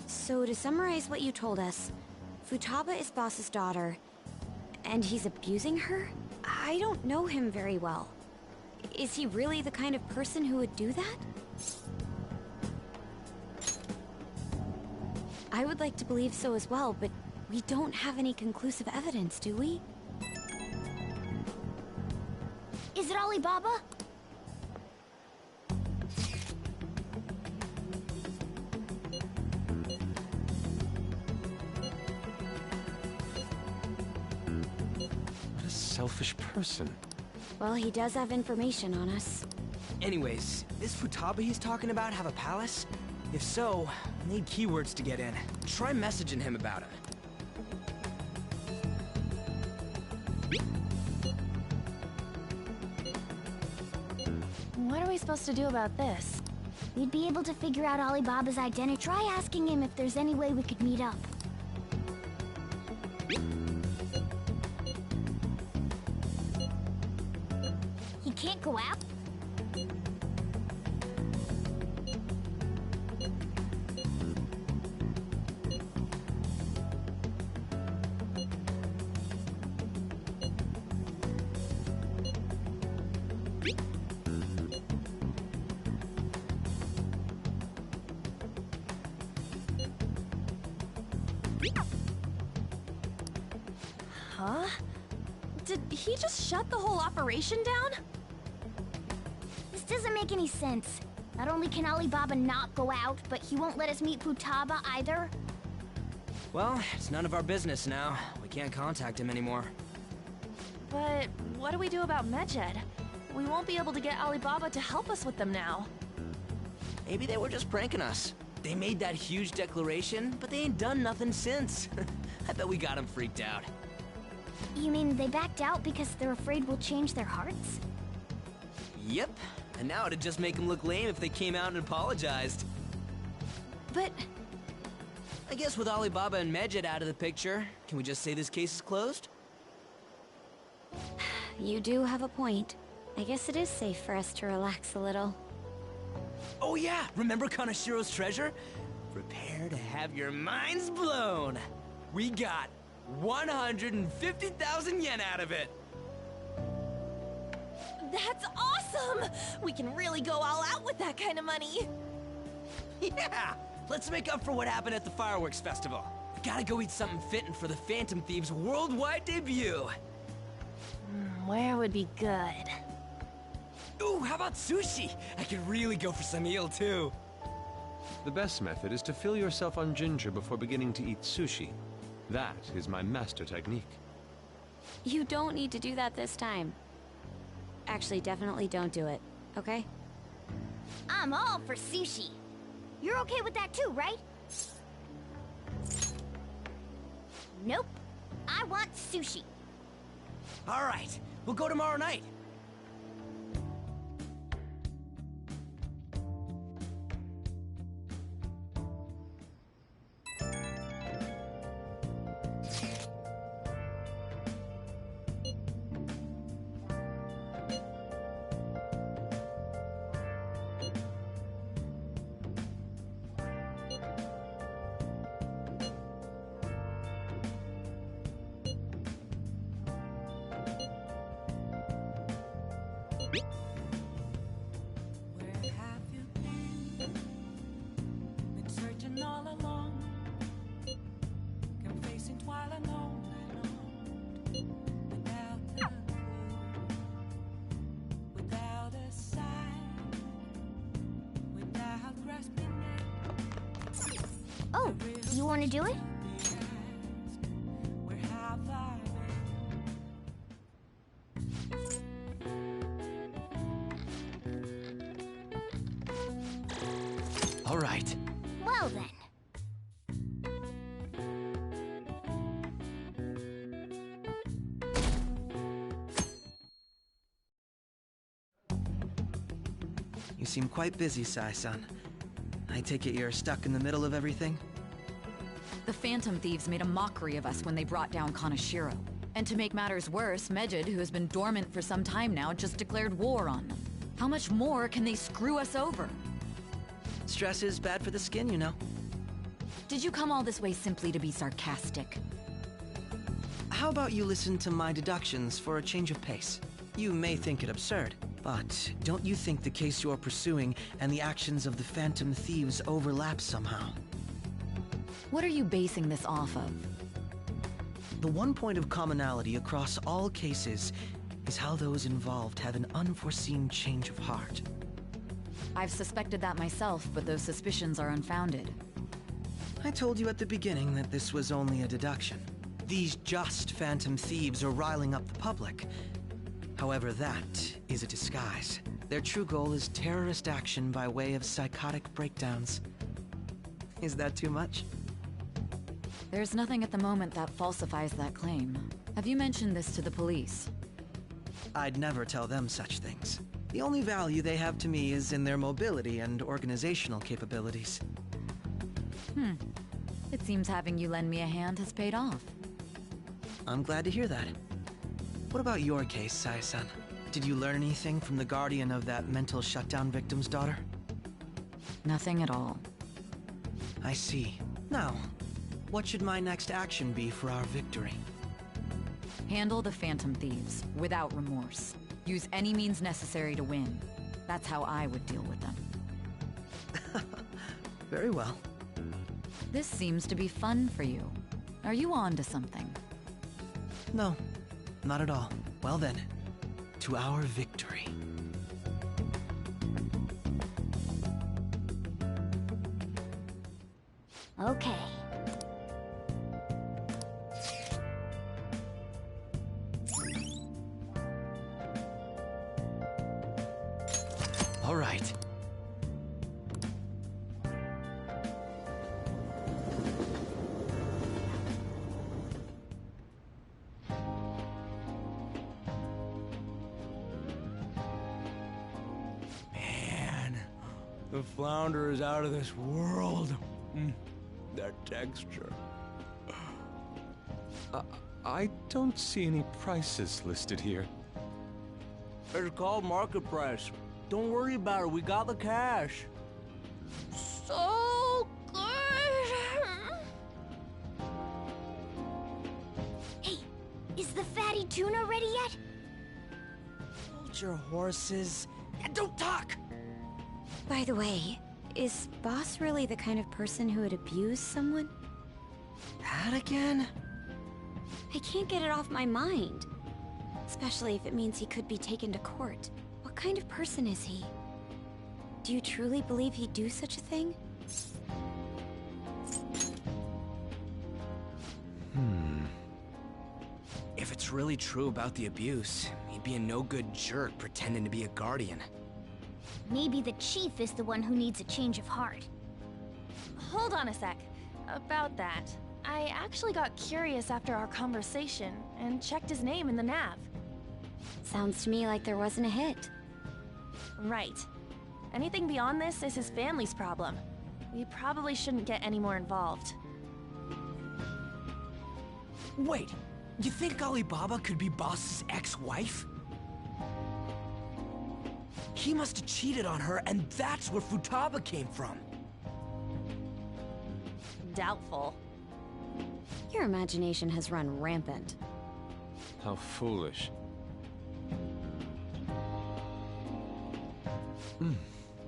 So to summarize what you told us, Futaba is Boss's daughter, and he's abusing her? I don't know him very well. Is he really the kind of person who would do that? I would like to believe so as well, but we don't have any conclusive evidence, do we? Is it Alibaba? What a selfish person. Well, he does have information on us. Anyways, this Futaba he's talking about have a palace? If so, I need keywords to get in. Try messaging him about it. What are we supposed to do about this? We'd be able to figure out Alibaba's identity. Try asking him if there's any way we could meet up. He can't go out? Huh? Did he just shut the whole operation down? This doesn't make any sense. Not only can Alibaba not go out, but he won't let us meet Futaba either. Well, it's none of our business now. We can't contact him anymore. But what do we do about Medjed? We won't be able to get Alibaba to help us with them now. Maybe they were just pranking us. They made that huge declaration, but they ain't done nothing since. I bet we got them freaked out. You mean they backed out because they're afraid we'll change their hearts? Yep. And now it'd just make them look lame if they came out and apologized. But I guess with Alibaba and Medjed out of the picture, can we just say this case is closed? You do have a point. I guess it is safe for us to relax a little. Oh yeah, remember Kanashiro's treasure? Prepare to have your minds blown. We got 150,000 yen out of it. That's awesome! We can really go all out with that kind of money. Yeah! Let's make up for what happened at the fireworks festival. We gotta go eat something fitting for the Phantom Thieves' worldwide debut. Where would be good? Ooh, how about sushi? I could really go for some eel too. The best method is to fill yourself on ginger before beginning to eat sushi. That is my master technique. You don't need to do that this time. Actually, definitely don't do it, okay? I'm all for sushi. You're okay with that too, right? Nope. I want sushi. All right, we'll go tomorrow night. Where have you been? Been searching all along, confessing while alone and on, without a clue, without a sign, without grasping it. Oh, you want to do it? Where have I All right. Well then. You seem quite busy, Sai-san. I take it you're stuck in the middle of everything? The Phantom Thieves made a mockery of us when they brought down Kanashiro. And to make matters worse, Medjed, who has been dormant for some time now, just declared war on them. How much more can they screw us over? Stress is bad for the skin, you know. Did you come all this way simply to be sarcastic? How about you listen to my deductions for a change of pace? You may think it absurd, but don't you think the case you're pursuing and the actions of the Phantom Thieves overlap somehow? What are you basing this off of? The one point of commonality across all cases is how those involved have an unforeseen change of heart. I've suspected that myself, but those suspicions are unfounded. I told you at the beginning that this was only a deduction. These just Phantom Thieves are riling up the public. However, that is a disguise. Their true goal is terrorist action by way of psychotic breakdowns. Is that too much? There's nothing at the moment that falsifies that claim. Have you mentioned this to the police? I'd never tell them such things. The only value they have to me is in their mobility and organizational capabilities. It seems having you lend me a hand has paid off. I'm glad to hear that. What about your case, Sai-san? Did you learn anything from the guardian of that mental shutdown victim's daughter? Nothing at all. I see. Now, what should my next action be for our victory? Handle the Phantom Thieves, without remorse. Use any means necessary to win. That's how I would deal with them. Very well. This seems to be fun for you. Are you on to something? No, not at all. Well then, to our victory. Okay. All right. Man, the flounder is out of this world. that texture. I don't see any prices listed here. It's called market price. Don't worry about it, we got the cash. So good! Hey, is the fatty tuna ready yet? Hold your horses and don't talk! By the way, is Boss really the kind of person who would abuse someone? That again? I can't get it off my mind. Especially if it means he could be taken to court. What kind of person is he? Do you truly believe he'd do such a thing? If it's really true about the abuse, he'd be a no-good jerk pretending to be a guardian. Maybe the chief is the one who needs a change of heart. Hold on a sec. About that, I actually got curious after our conversation and checked his name in the nav. Sounds to me like there wasn't a hit. Right. Anything beyond this is his family's problem. We probably shouldn't get any more involved. Wait, you think Alibaba could be Boss's ex-wife? He must have cheated on her, and that's where Futaba came from. Doubtful. Your imagination has run rampant. How foolish.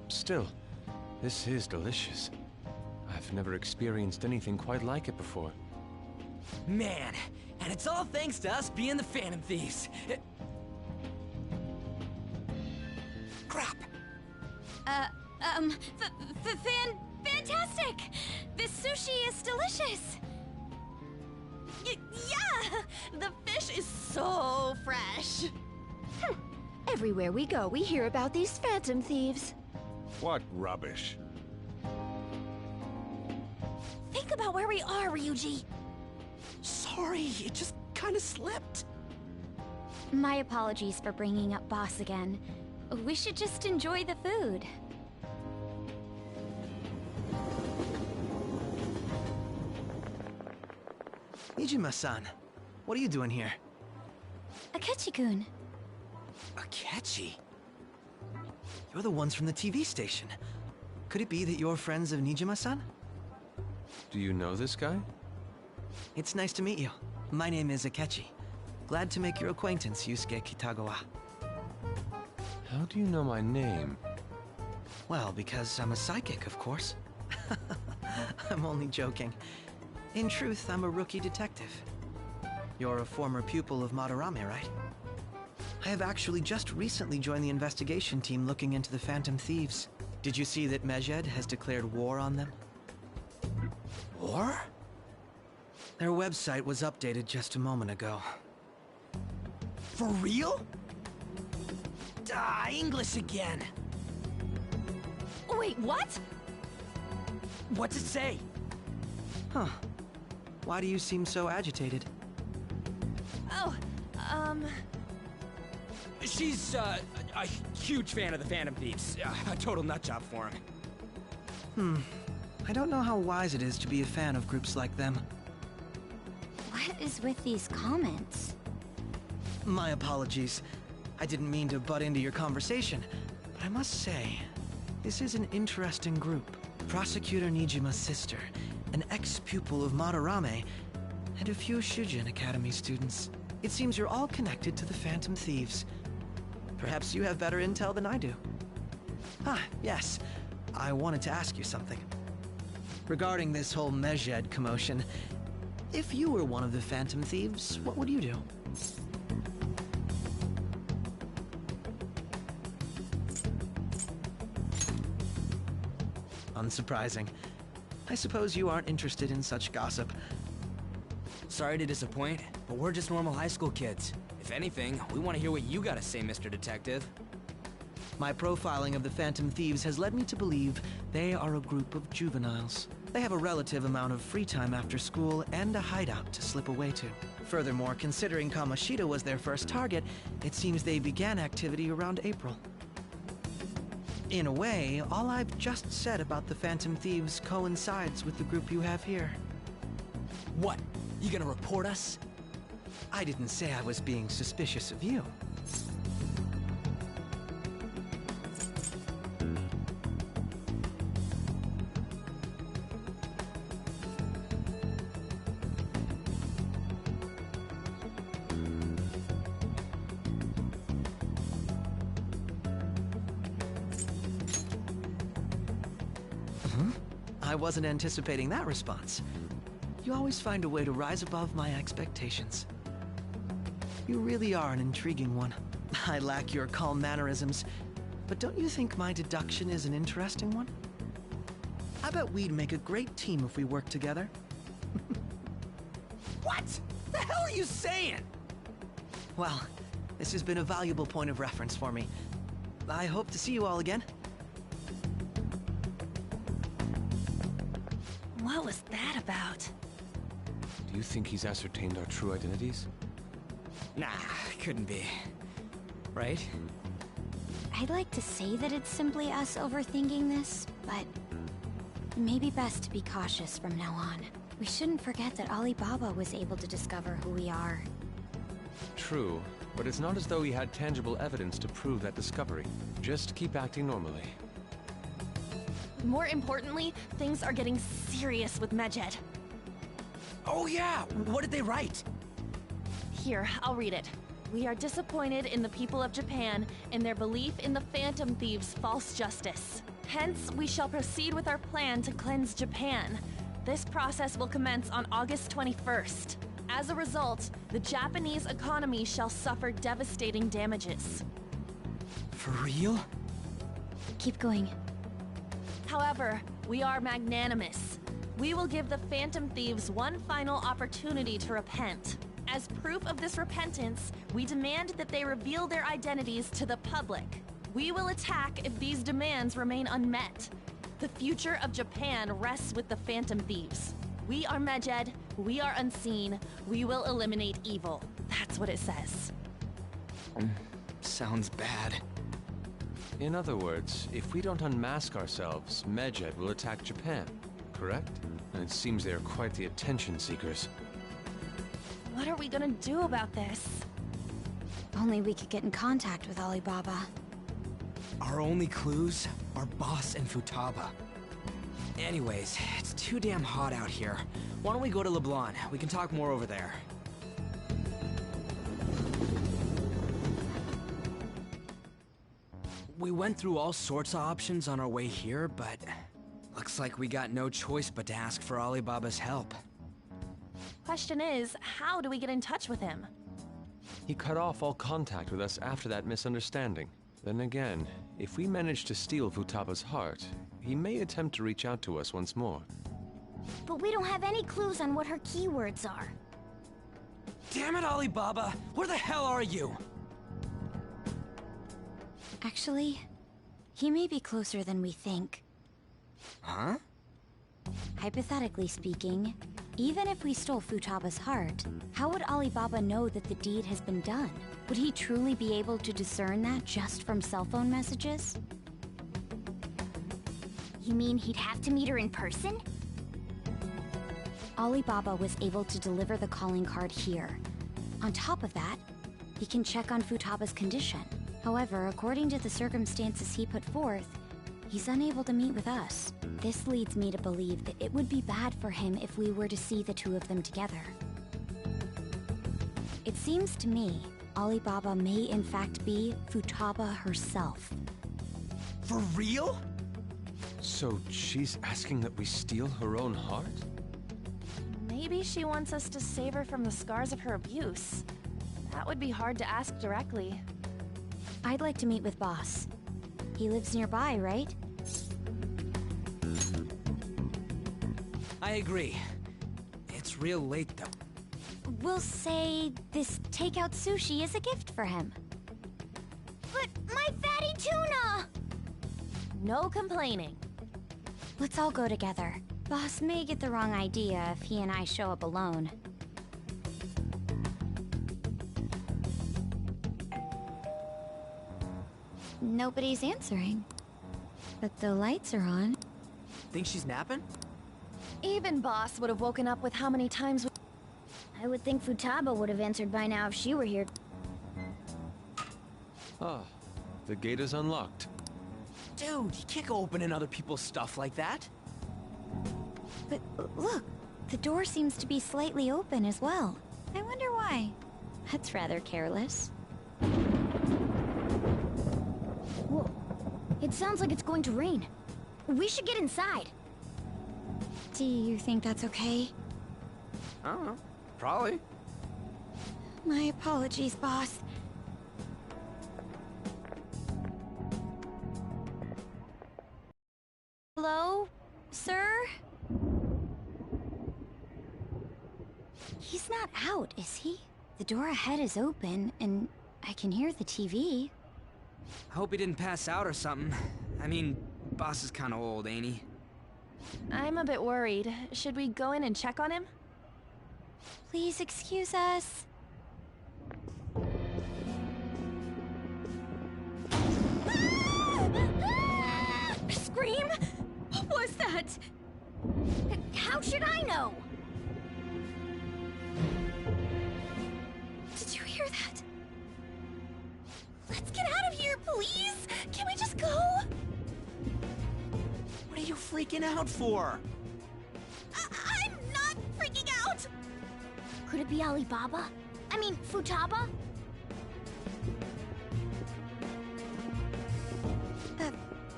Still, this is delicious. I've never experienced anything quite like it before. Man, and it's all thanks to us being the Phantom Thieves. Crap. Fantastic! This sushi is delicious! Yeah! The fish is so fresh! Everywhere we go, we hear about these Phantom Thieves. What rubbish. Think about where we are, Ryuji! Sorry, it just kind of slipped. My apologies for bringing up Boss again. We should just enjoy the food. Nijima-san, what are you doing here? Akechi-kun. Akechi? You're the ones from the TV station. Could it be that you're friends of Nijima-san? Do you know this guy? It's nice to meet you. My name is Akechi. Glad to make your acquaintance, Yusuke Kitagawa. How do you know my name? Well, because I'm a psychic, of course. I'm only joking. In truth, I'm a rookie detective. You're a former pupil of Madarame, right? I have actually just recently joined the investigation team looking into the Phantom Thieves. Did you see that Medjed has declared war on them? War? Their website was updated just a moment ago. For real? English again. Wait, what? What's it say? Huh. Why do you seem so agitated? Oh, She's, a huge fan of the Phantom Thieves. A total nutjob for him. I don't know how wise it is to be a fan of groups like them. What is with these comments? My apologies. I didn't mean to butt into your conversation, but I must say, this is an interesting group. Prosecutor Nijima's sister, an ex-pupil of Madarame, and a few Shujin Academy students. It seems you're all connected to the Phantom Thieves. Perhaps you have better intel than I do. Yes. I wanted to ask you something. Regarding this whole Medjed commotion, if you were one of the Phantom Thieves, what would you do? Unsurprising. I suppose you aren't interested in such gossip. Sorry to disappoint, but we're just normal high school kids. If anything, we want to hear what you gotta say, Mr. Detective. My profiling of the Phantom Thieves has led me to believe they are a group of juveniles. They have a relative amount of free time after school and a hideout to slip away to. Furthermore, considering Kamoshida was their first target, it seems they began activity around April. In a way, all I've just said about the Phantom Thieves coincides with the group you have here. What? You gonna report us? I didn't say I was being suspicious of you. I wasn't anticipating that response. You always find a way to rise above my expectations. You really are an intriguing one. I lack your calm mannerisms, but don't you think my deduction is an interesting one? I bet we'd make a great team if we worked together. What the hell are you saying? Well, this has been a valuable point of reference for me. I hope to see you all again. What was that about? Do you think he's ascertained our true identities? Nah, couldn't be. Right? I'd like to say that it's simply us overthinking this, but it may be best to be cautious from now on. We shouldn't forget that Alibaba was able to discover who we are. True, but it's not as though he had tangible evidence to prove that discovery. Just keep acting normally. More importantly, things are getting serious with Medjed. Oh yeah, what did they write? Here, I'll read it. We are disappointed in the people of Japan in their belief in the Phantom Thieves' false justice. Hence, we shall proceed with our plan to cleanse Japan. This process will commence on August 21st. As a result, the Japanese economy shall suffer devastating damages. For real? Keep going. However, we are magnanimous. We will give the Phantom Thieves one final opportunity to repent. As proof of this repentance, we demand that they reveal their identities to the public. We will attack if these demands remain unmet. The future of Japan rests with the Phantom Thieves. We are Medjed, we are unseen, we will eliminate evil. That's what it says. Sounds bad. In other words, if we don't unmask ourselves, Medjed will attack Japan, correct? And it seems they are quite the attention seekers. What are we gonna do about this? Only we could get in contact with Alibaba. Our only clues are Boss and Futaba. Anyways, it's too damn hot out here. Why don't we go to LeBlanc? We can talk more over there. We went through all sorts of options on our way here, but looks like we got no choice but to ask for Alibaba's help. Question is, how do we get in touch with him? He cut off all contact with us after that misunderstanding. Then again, if we manage to steal Futaba's heart, he may attempt to reach out to us once more. But we don't have any clues on what her keywords are. Damn it, Alibaba! Where the hell are you? Actually, he may be closer than we think. Huh? Hypothetically speaking, even if we stole Futaba's heart, how would Alibaba know that the deed has been done? Would he truly be able to discern that just from cell phone messages? You mean he'd have to meet her in person? Alibaba was able to deliver the calling card here. On top of that, he can check on Futaba's condition. However, according to the circumstances he put forth, he's unable to meet with us. This leads me to believe that it would be bad for him if we were to see the two of them together. It seems to me Alibaba may in fact be Futaba herself. For real? So she's asking that we steal her own heart? Maybe she wants us to save her from the scars of her abuse. That would be hard to ask directly. I'd like to meet with Boss. He lives nearby, right? I agree. It's real late, though. We'll say this takeout sushi is a gift for him. But my fatty tuna! No complaining. Let's all go together. Boss may get the wrong idea if he and I show up alone. Nobody's answering. But the lights are on. Think she's napping? Even Boss would have woken up with how many times I would think Futaba would have answered by now if she were here. Ah, the gate is unlocked. Dude, you can't go opening other people's stuff like that. But look, the door seems to be slightly open as well. I wonder why. That's rather careless. Whoa. It sounds like it's going to rain. We should get inside. Do you think that's okay? I don't know. Probably. My apologies, boss. Hello, sir? He's not out, is he? The door ahead is open, and I can hear the TV. I hope he didn't pass out or something. I mean, boss is kinda old, ain't he? I'm a bit worried. Should we go in and check on him? Please excuse us. Scream? What was that? How should I know? Did you hear that? Let's get out of here, please! Can we just go? What are you freaking out for? I'm not freaking out! Could it be Alibaba? I mean, Futaba?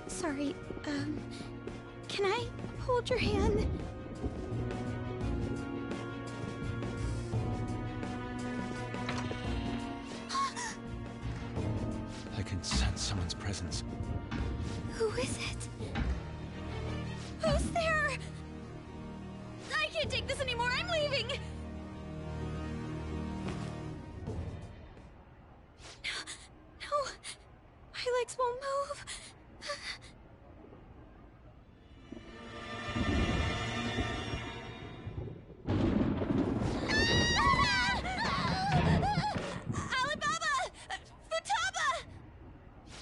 Sorry, can I hold your hand? I can sense someone's presence. Who is it? Who's there? I can't take this anymore, I'm leaving! No, my legs won't move. Alibaba! Futaba!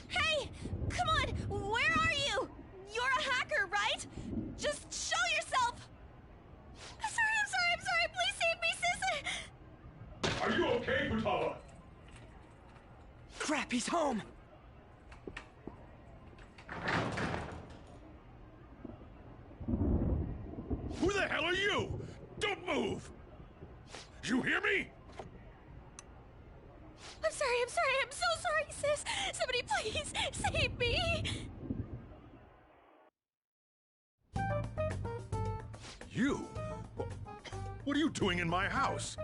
Hey! Come on! Where are you? You're a hacker, right? Just show yourself! I'm sorry! Please save me, sis! Are you okay, Futaba? Crap, he's home! Who the hell are you? Don't move! You hear me? I'm so sorry, sis! Somebody please save me! You? What are you doing in my house?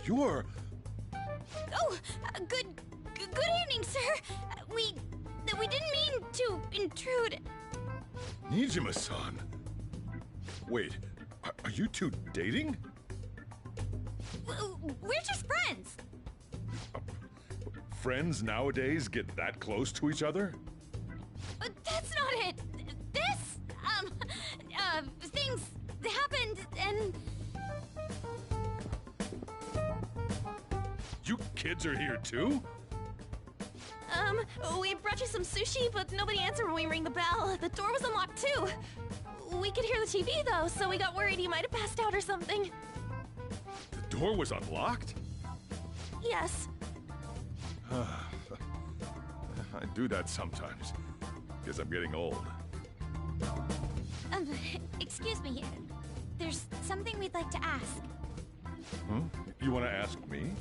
You're... Good evening, sir. We didn't mean to intrude. Nijima-san. Wait, are you two dating? We're just friends. Friends nowadays get that close to each other? That's not it. This, things happened and... You kids are here too? We brought you some sushi, but nobody answered when we rang the bell. The door was unlocked too. We could hear the TV though, so we got worried you might have passed out or something. The door was unlocked? Yes. I do that sometimes. Guess I'm getting old. Excuse me. There's something we'd like to ask. Hmm? You want to ask me?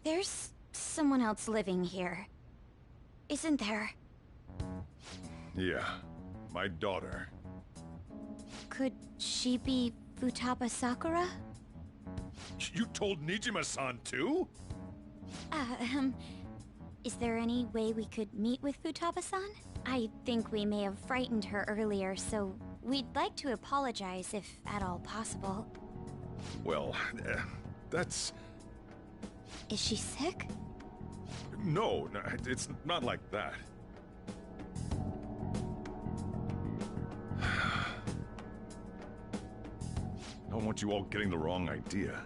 There's someone else living here, isn't there? Yeah, my daughter. Could she be Futaba Sakura? You told Nijima-san too? Is there any way we could meet with Futaba-san? I think we may have frightened her earlier, so we'd like to apologize if at all possible. Well, that's... Is she sick? No, it's not like that. I don't want you all getting the wrong idea.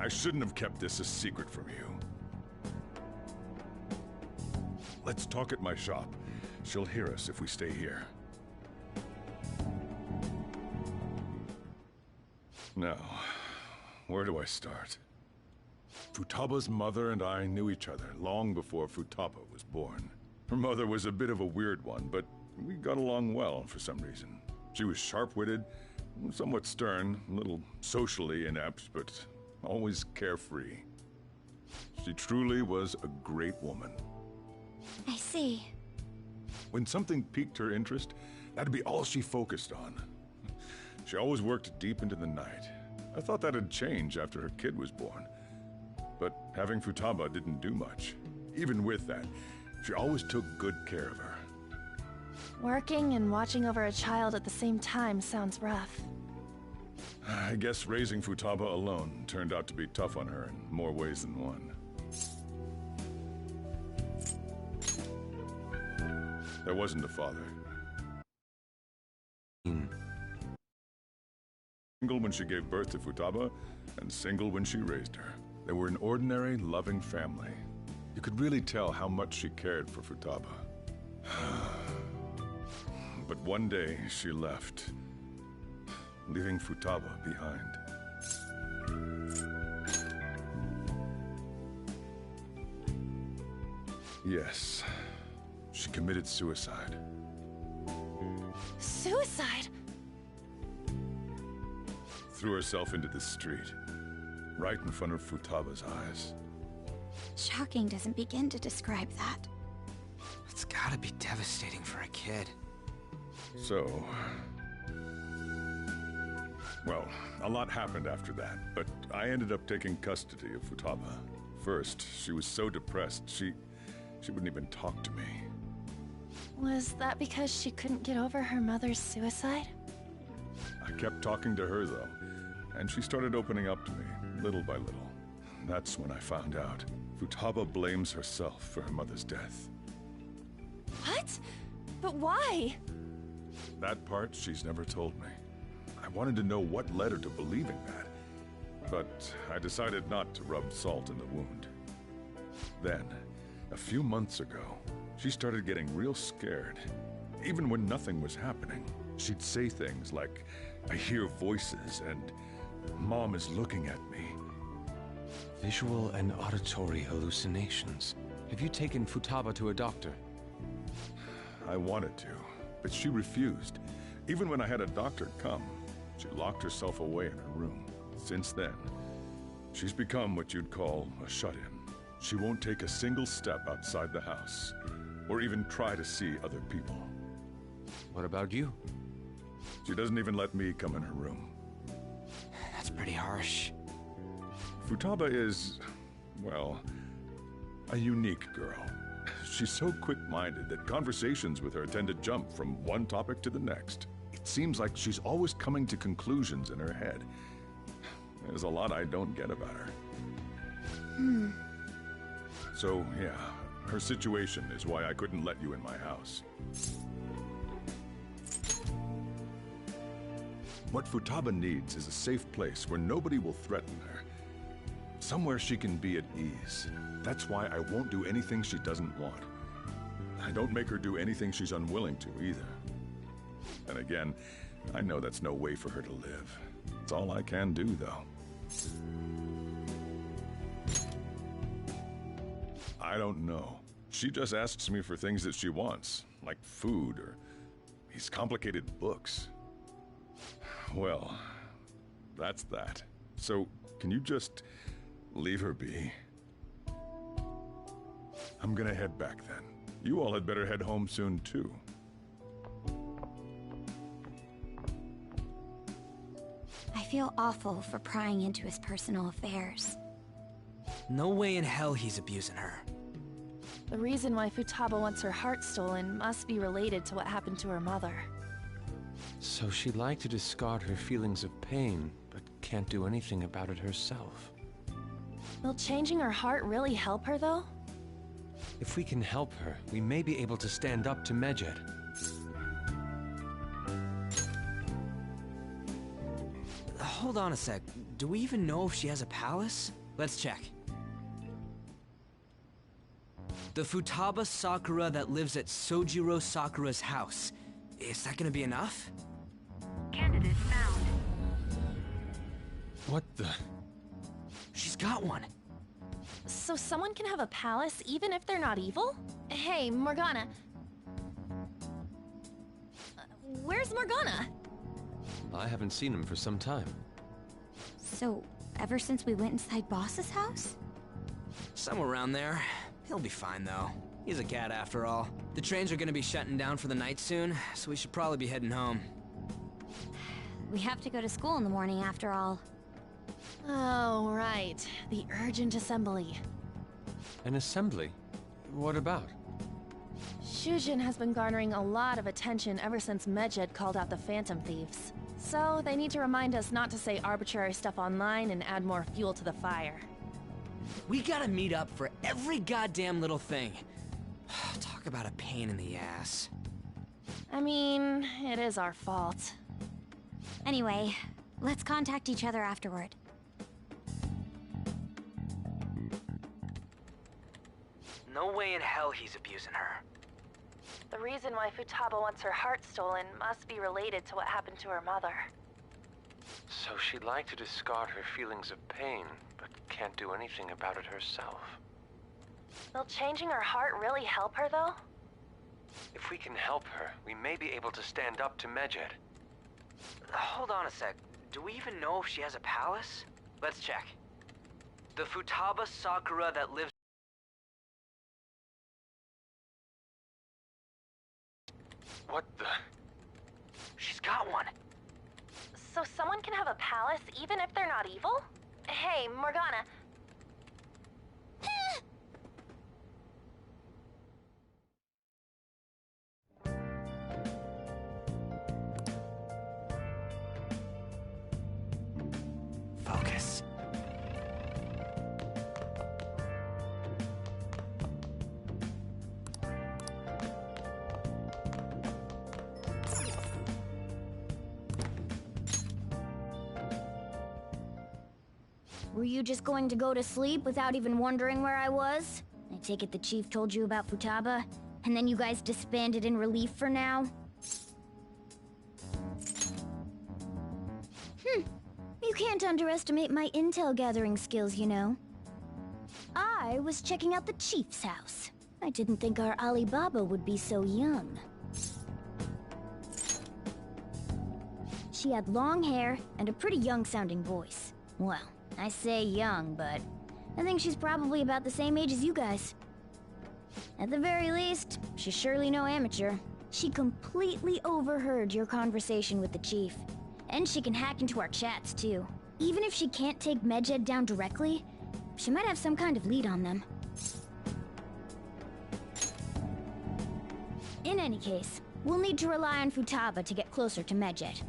I shouldn't have kept this a secret from you. Let's talk at my shop. She'll hear us if we stay here. Now, where do I start? Futaba's mother and I knew each other long before Futaba was born. Her mother was a bit of a weird one, but we got along well for some reason. She was sharp-witted, somewhat stern, a little socially inept, but always carefree. She truly was a great woman. I see. When something piqued her interest, that'd be all she focused on. She always worked deep into the night. I thought that'd change after her kid was born. But having Futaba didn't do much. Even with that, she always took good care of her. Working and watching over a child at the same time sounds rough. I guess raising Futaba alone turned out to be tough on her in more ways than one. There wasn't a father. Single when she gave birth to Futaba, and single when she raised her. They were an ordinary, loving family. You could really tell how much she cared for Futaba. But one day, she left, leaving Futaba behind. Yes, she committed suicide. Suicide? Threw herself into the street, right in front of Futaba's eyes. Shocking doesn't begin to describe that. It's gotta be devastating for a kid. So... well, a lot happened after that, but I ended up taking custody of Futaba. First, she was so depressed, she wouldn't even talk to me. Was that because she couldn't get over her mother's suicide? I kept talking to her, though, and she started opening up to me, little by little. That's when I found out. Futaba blames herself for her mother's death. What? But why? That part she's never told me. I wanted to know what led her to believing that, but I decided not to rub salt in the wound. Then, a few months ago, she started getting real scared. Even when nothing was happening, she'd say things like, "I hear voices," and "Mom is looking at me." Visual and auditory hallucinations. Have you taken Futaba to a doctor? I wanted to, but she refused. Even when I had a doctor come, she locked herself away in her room. Since then, she's become what you'd call a shut-in. She won't take a single step outside the house, or even try to see other people. What about you? She doesn't even let me come in her room. That's pretty harsh. Futaba is, well, a unique girl. She's so quick-minded that conversations with her tend to jump from one topic to the next. It seems like she's always coming to conclusions in her head. There's a lot I don't get about her. So, yeah, her situation is why I couldn't let you in my house. What Futaba needs is a safe place where nobody will threaten her. Somewhere she can be at ease. That's why I won't do anything she doesn't want. I don't make her do anything she's unwilling to, either. And again, I know that's no way for her to live. It's all I can do, though. I don't know. She just asks me for things that she wants, like food or these complicated books. Well, that's that. So, can you just leave her be? I'm gonna head back then. You all had better head home soon, too. I feel awful for prying into his personal affairs. No way in hell he's abusing her. The reason why Futaba wants her heart stolen must be related to what happened to her mother. So she'd like to discard her feelings of pain, but can't do anything about it herself. Will changing her heart really help her, though? If we can help her, we may be able to stand up to Medjed. Hold on a sec. Do we even know if she has a palace? Let's check. The Futaba Sakura that lives at Sojiro Sakura's house. Is that gonna be enough? Candidate found. What the? She's got one. So someone can have a palace even if they're not evil? Hey, Morgana. Where's Morgana? I haven't seen him for some time. So, ever since we went inside Boss's house? Somewhere around there. He'll be fine, though. He's a cat, after all. The trains are gonna be shutting down for the night soon, so we should probably be heading home. We have to go to school in the morning, after all. Oh, right. The urgent assembly. An assembly? What about? Shujin has been garnering a lot of attention ever since Medjed called out the Phantom Thieves. So, they need to remind us not to say arbitrary stuff online and add more fuel to the fire. We gotta meet up for every goddamn little thing. Talk about a pain in the ass. I mean, it is our fault. Anyway, let's contact each other afterward. No way in hell he's abusing her. The reason why Futaba wants her heart stolen must be related to what happened to her mother. So she'd like to discard her feelings of pain, but can't do anything about it herself. Will changing her heart really help her, though? If we can help her, we may be able to stand up to Medjed. Hold on a sec. Do we even know if she has a palace? Let's check. The Futaba Sakura that lives... What the? She's got one. So someone can have a palace even if they're not evil? Hey, Morgana. Focus. Were you just going to go to sleep without even wondering where I was? I take it the chief told you about Futaba, and then you guys disbanded in relief for now? You can't underestimate my intel gathering skills, you know. I was checking out the chief's house. I didn't think our Alibaba would be so young. She had long hair and a pretty young-sounding voice. Well, I say young, but I think she's probably about the same age as you guys. At the very least, she's surely no amateur. She completely overheard your conversation with the chief. And she can hack into our chats, too. Even if she can't take Medjed down directly, she might have some kind of lead on them. In any case, we'll need to rely on Futaba to get closer to Medjed.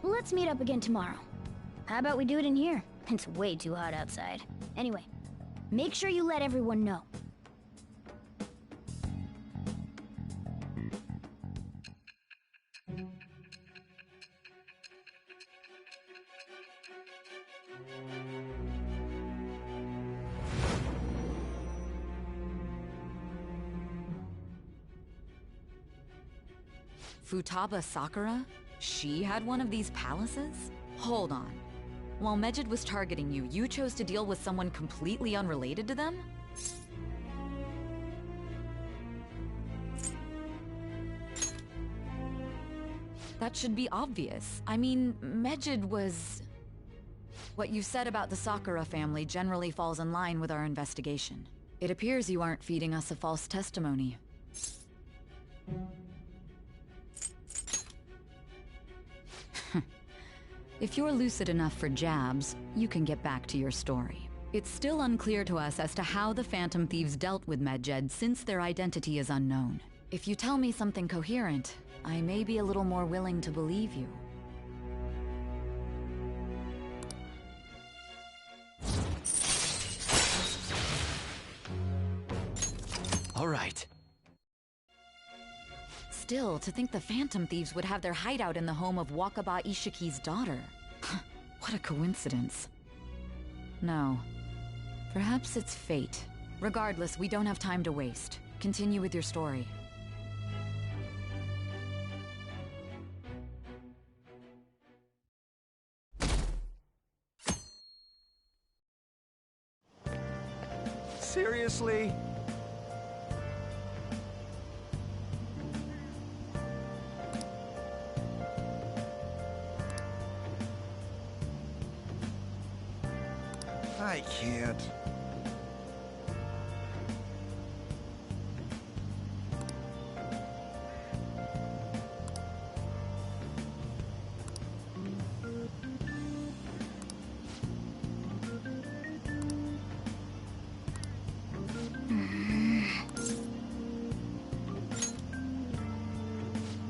Let's meet up again tomorrow. How about we do it in here? It's way too hot outside. Anyway, make sure you let everyone know. Futaba Sakura? She had one of these palaces? Hold on. While Medjed was targeting you, you chose to deal with someone completely unrelated to them? That should be obvious. I mean, Medjed was... What you said about the Sakura family generally falls in line with our investigation. It appears you aren't feeding us a false testimony. If you're lucid enough for jabs, you can get back to your story. It's still unclear to us as to how the Phantom Thieves dealt with Medjed since their identity is unknown. If you tell me something coherent, I may be a little more willing to believe you. All right. Still, to think the Phantom Thieves would have their hideout in the home of Wakaba Ishiki's daughter. What a coincidence. No. Perhaps it's fate. Regardless, we don't have time to waste. Continue with your story. Seriously? I can't.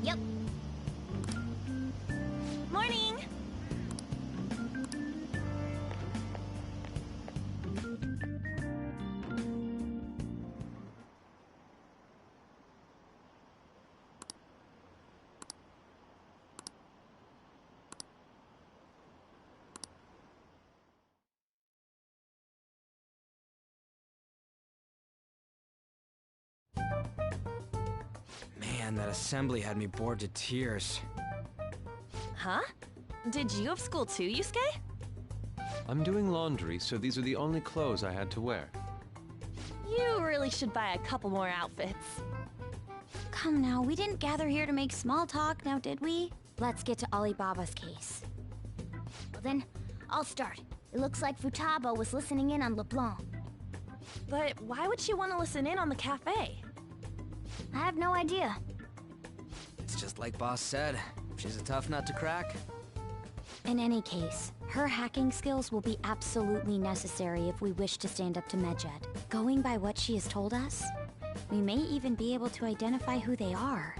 Yep. Morning! Man, that assembly had me bored to tears. Huh? Did you have school too, Yusuke? I'm doing laundry, so these are the only clothes I had to wear. You really should buy a couple more outfits. Come now, we didn't gather here to make small talk, now did we? Let's get to Alibaba's case. Well then, I'll start. It looks like Futaba was listening in on LeBlanc. But why would she want to listen in on the cafe? I have no idea. It's just like Boss said. She's a tough nut to crack. In any case, her hacking skills will be absolutely necessary if we wish to stand up to Medjed. Going by what she has told us, we may even be able to identify who they are.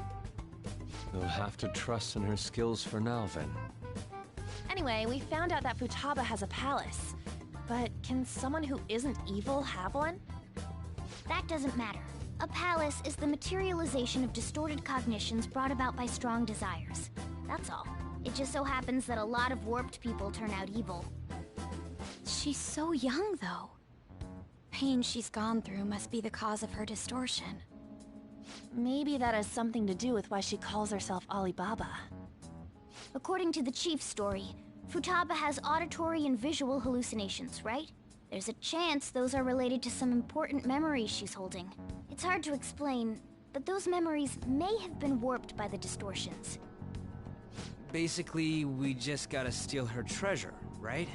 We'll have to trust in her skills for now, then. Anyway, we found out that Futaba has a palace. But can someone who isn't evil have one? That doesn't matter. A palace is the materialization of distorted cognitions brought about by strong desires. That's all. It just so happens that a lot of warped people turn out evil. She's so young, though. Pain she's gone through must be the cause of her distortion. Maybe that has something to do with why she calls herself Alibaba. According to the chief's story, Futaba has auditory and visual hallucinations, right? There's a chance those are related to some important memories she's holding. It's hard to explain, but those memories may have been warped by the distortions. Basically, we just gotta steal her treasure, right?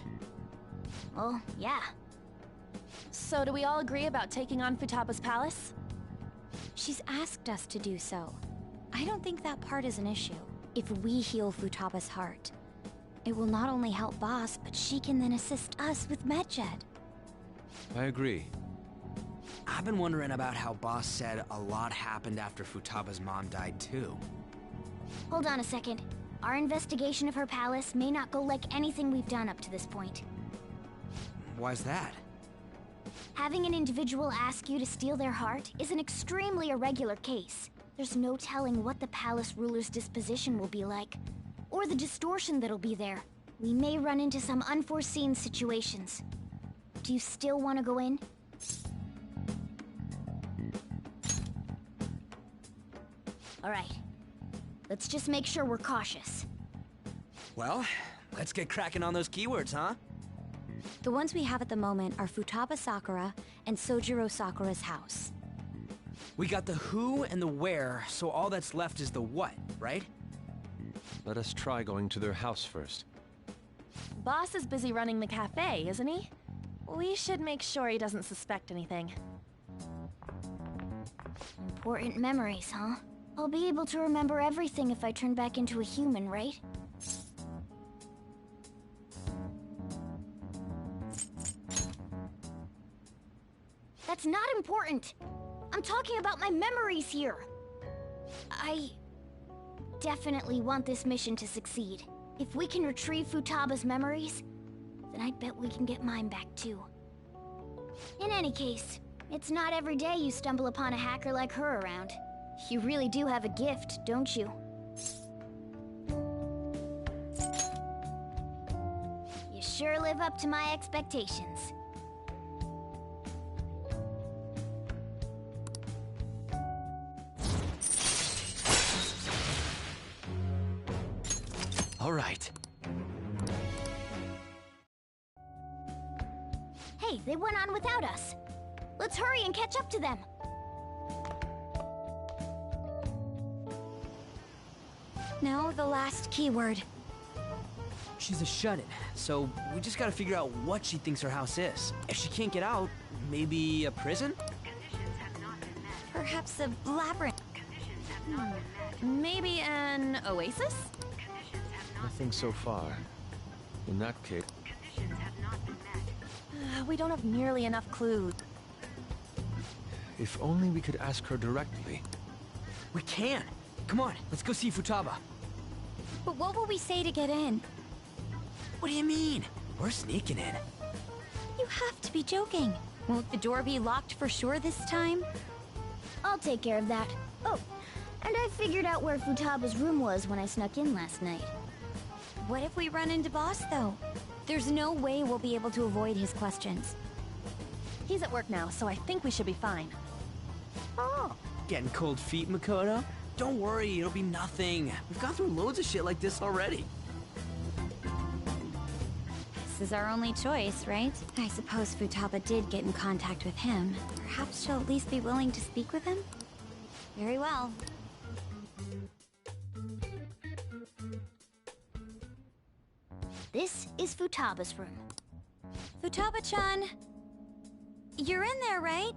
Well, yeah. So do we all agree about taking on Futaba's palace? She's asked us to do so. I don't think that part is an issue. If we heal Futaba's heart, it will not only help Boss, but she can then assist us with Medjed. I agree. I've been wondering about how Boss said a lot happened after Futaba's mom died, too. Hold on a second. Our investigation of her palace may not go like anything we've done up to this point. Why's that? Having an individual ask you to steal their heart is an extremely irregular case. There's no telling what the palace ruler's disposition will be like, or the distortion that'll be there. We may run into some unforeseen situations. Do you still want to go in? All right. Let's just make sure we're cautious. Well, let's get cracking on those keywords, huh? The ones we have at the moment are Futaba Sakura and Sojiro Sakura's house. We got the who and the where, so all that's left is the what, right? Let us try going to their house first. Boss is busy running the cafe, isn't he? We should make sure he doesn't suspect anything. Important memories, huh? I'll be able to remember everything if I turn back into a human, right? That's not important! I'm talking about my memories here! I definitely want this mission to succeed. If we can retrieve Futaba's memories, then I bet we can get mine back too. In any case, it's not every day you stumble upon a hacker like her around. You really do have a gift, don't you? sure live up to my expectations. All right. Hey, they went on without us. Let's hurry and catch up to them. Now the last keyword. She's a shut-in, so we just gotta figure out what she thinks her house is. If she can't get out, maybe a prison? Perhaps a labyrinth. Maybe an oasis? Nothing so far. In that case... We don't have nearly enough clues. If only we could ask her directly. We can! Come on, let's go see Futaba. But what will we say to get in? What do you mean? We're sneaking in. You have to be joking. Won't the door be locked for sure this time? I'll take care of that. Oh, and I figured out where Futaba's room was when I snuck in last night. What if we run into Boss, though? There's no way we'll be able to avoid his questions. He's at work now, so I think we should be fine. Oh. Getting cold feet, Makoto? Don't worry, it'll be nothing. We've gone through loads of shit like this already. This is our only choice, right? I suppose Futaba did get in contact with him. Perhaps she'll at least be willing to speak with him? Very well. This is Futaba's room. Futaba-chan! You're in there, right?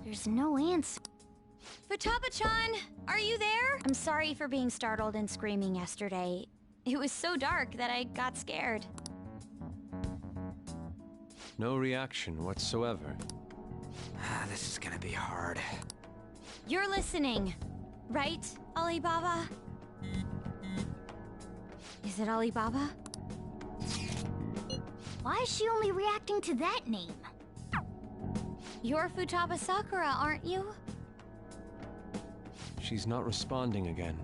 There's no answer. Futaba-chan! Are you there? I'm sorry for being startled and screaming yesterday. It was so dark that I got scared. No reaction whatsoever. This is gonna be hard. You're listening, right, Alibaba? Is it Alibaba? Why is she only reacting to that name? You're Futaba Sakura, aren't you? She's not responding again.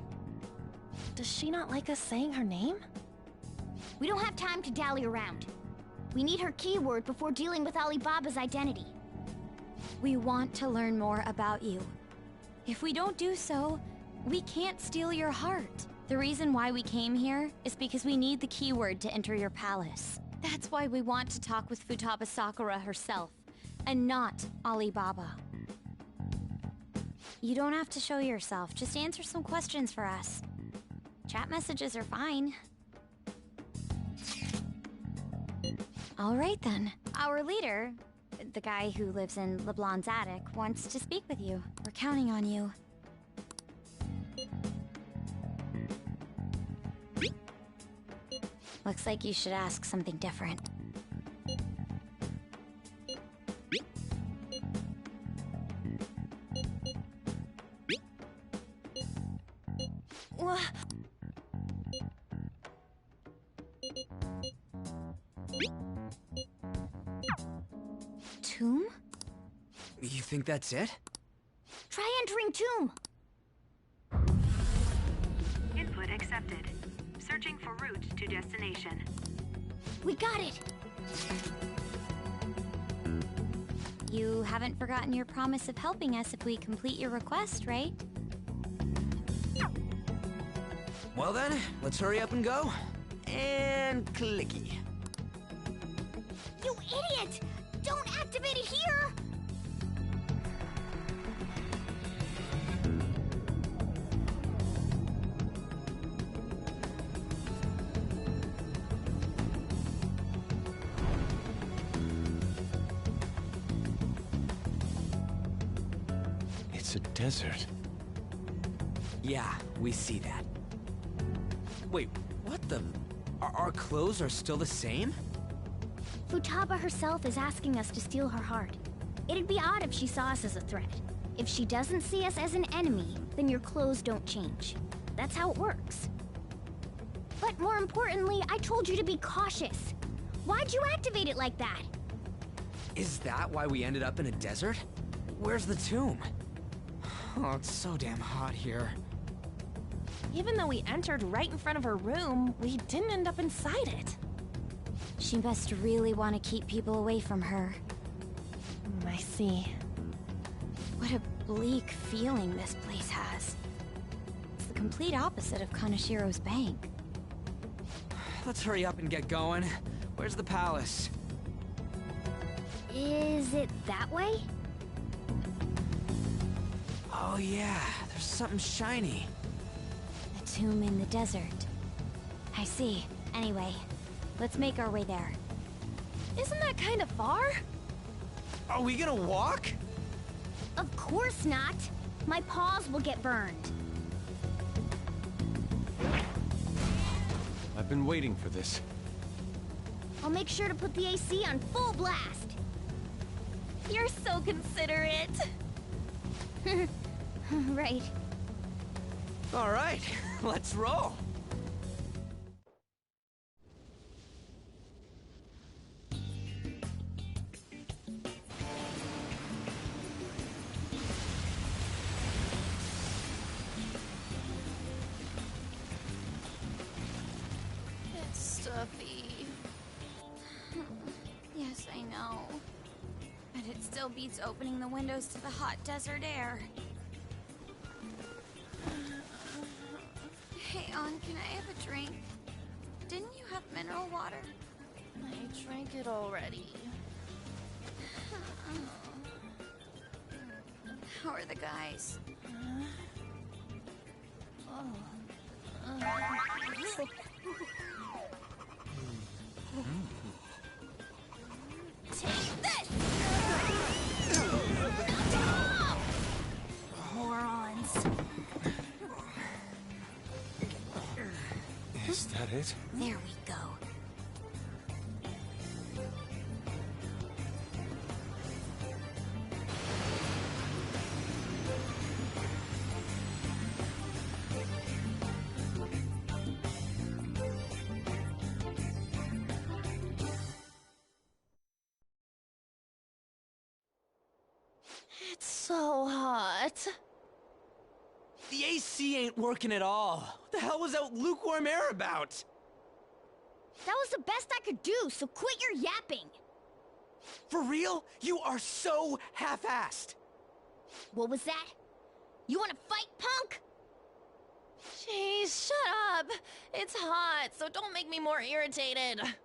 Does she not like us saying her name? We don't have time to dally around. We need her keyword before dealing with Alibaba's identity. We want to learn more about you. If we don't do so, we can't steal your heart. The reason why we came here is because we need the keyword to enter your palace. That's why we want to talk with Futaba Sakura herself, and not Alibaba. You don't have to show yourself, just answer some questions for us. Chat messages are fine. All right then. Our leader, the guy who lives in LeBlanc's attic, wants to speak with you. We're counting on you. Looks like you should ask something different. Tomb? You think that's it? Try entering Tomb! Input accepted. Searching for route to destination. We got it! You haven't forgotten your promise of helping us if we complete your request, right? Well then, let's hurry up and go. And clicky. You idiot! Don't activate it here! It's a desert. Yeah, we see that. Wait, what the... Our clothes are still the same? Futaba herself is asking us to steal her heart. It'd be odd if she saw us as a threat. If she doesn't see us as an enemy, then your clothes don't change. That's how it works. But more importantly, I told you to be cautious. Why'd you activate it like that? Is that why we ended up in a desert? Where's the tomb? Oh, it's so damn hot here. Even though we entered right in front of her room, we didn't end up inside it. She must really want to keep people away from her. I see. What a bleak feeling this place has. It's the complete opposite of Kanashiro's bank. Let's hurry up and get going. Where's the palace? Is it that way? Oh yeah, there's something shiny. A tomb in the desert. I see. Anyway, let's make our way there. Isn't that kind of far? Are we gonna walk? Of course not. My paws will get burned. I've been waiting for this. I'll make sure to put the AC on full blast. You're so considerate. Right. All right, let's roll. It's stuffy. Yes, I know. But it still beats opening the windows to the hot desert air. Hey, On, can I have a drink? Didn't you have mineral water? I drank it already. How are the guys? Take this! Morons. Is that it? There we go. It's so hot. The AC ain't working at all. What the hell was that lukewarm air about? That was the best I could do, so quit your yapping. For real? You are so half-assed. What was that? You wanna fight, punk? Jeez, shut up. It's hot, so don't make me more irritated. To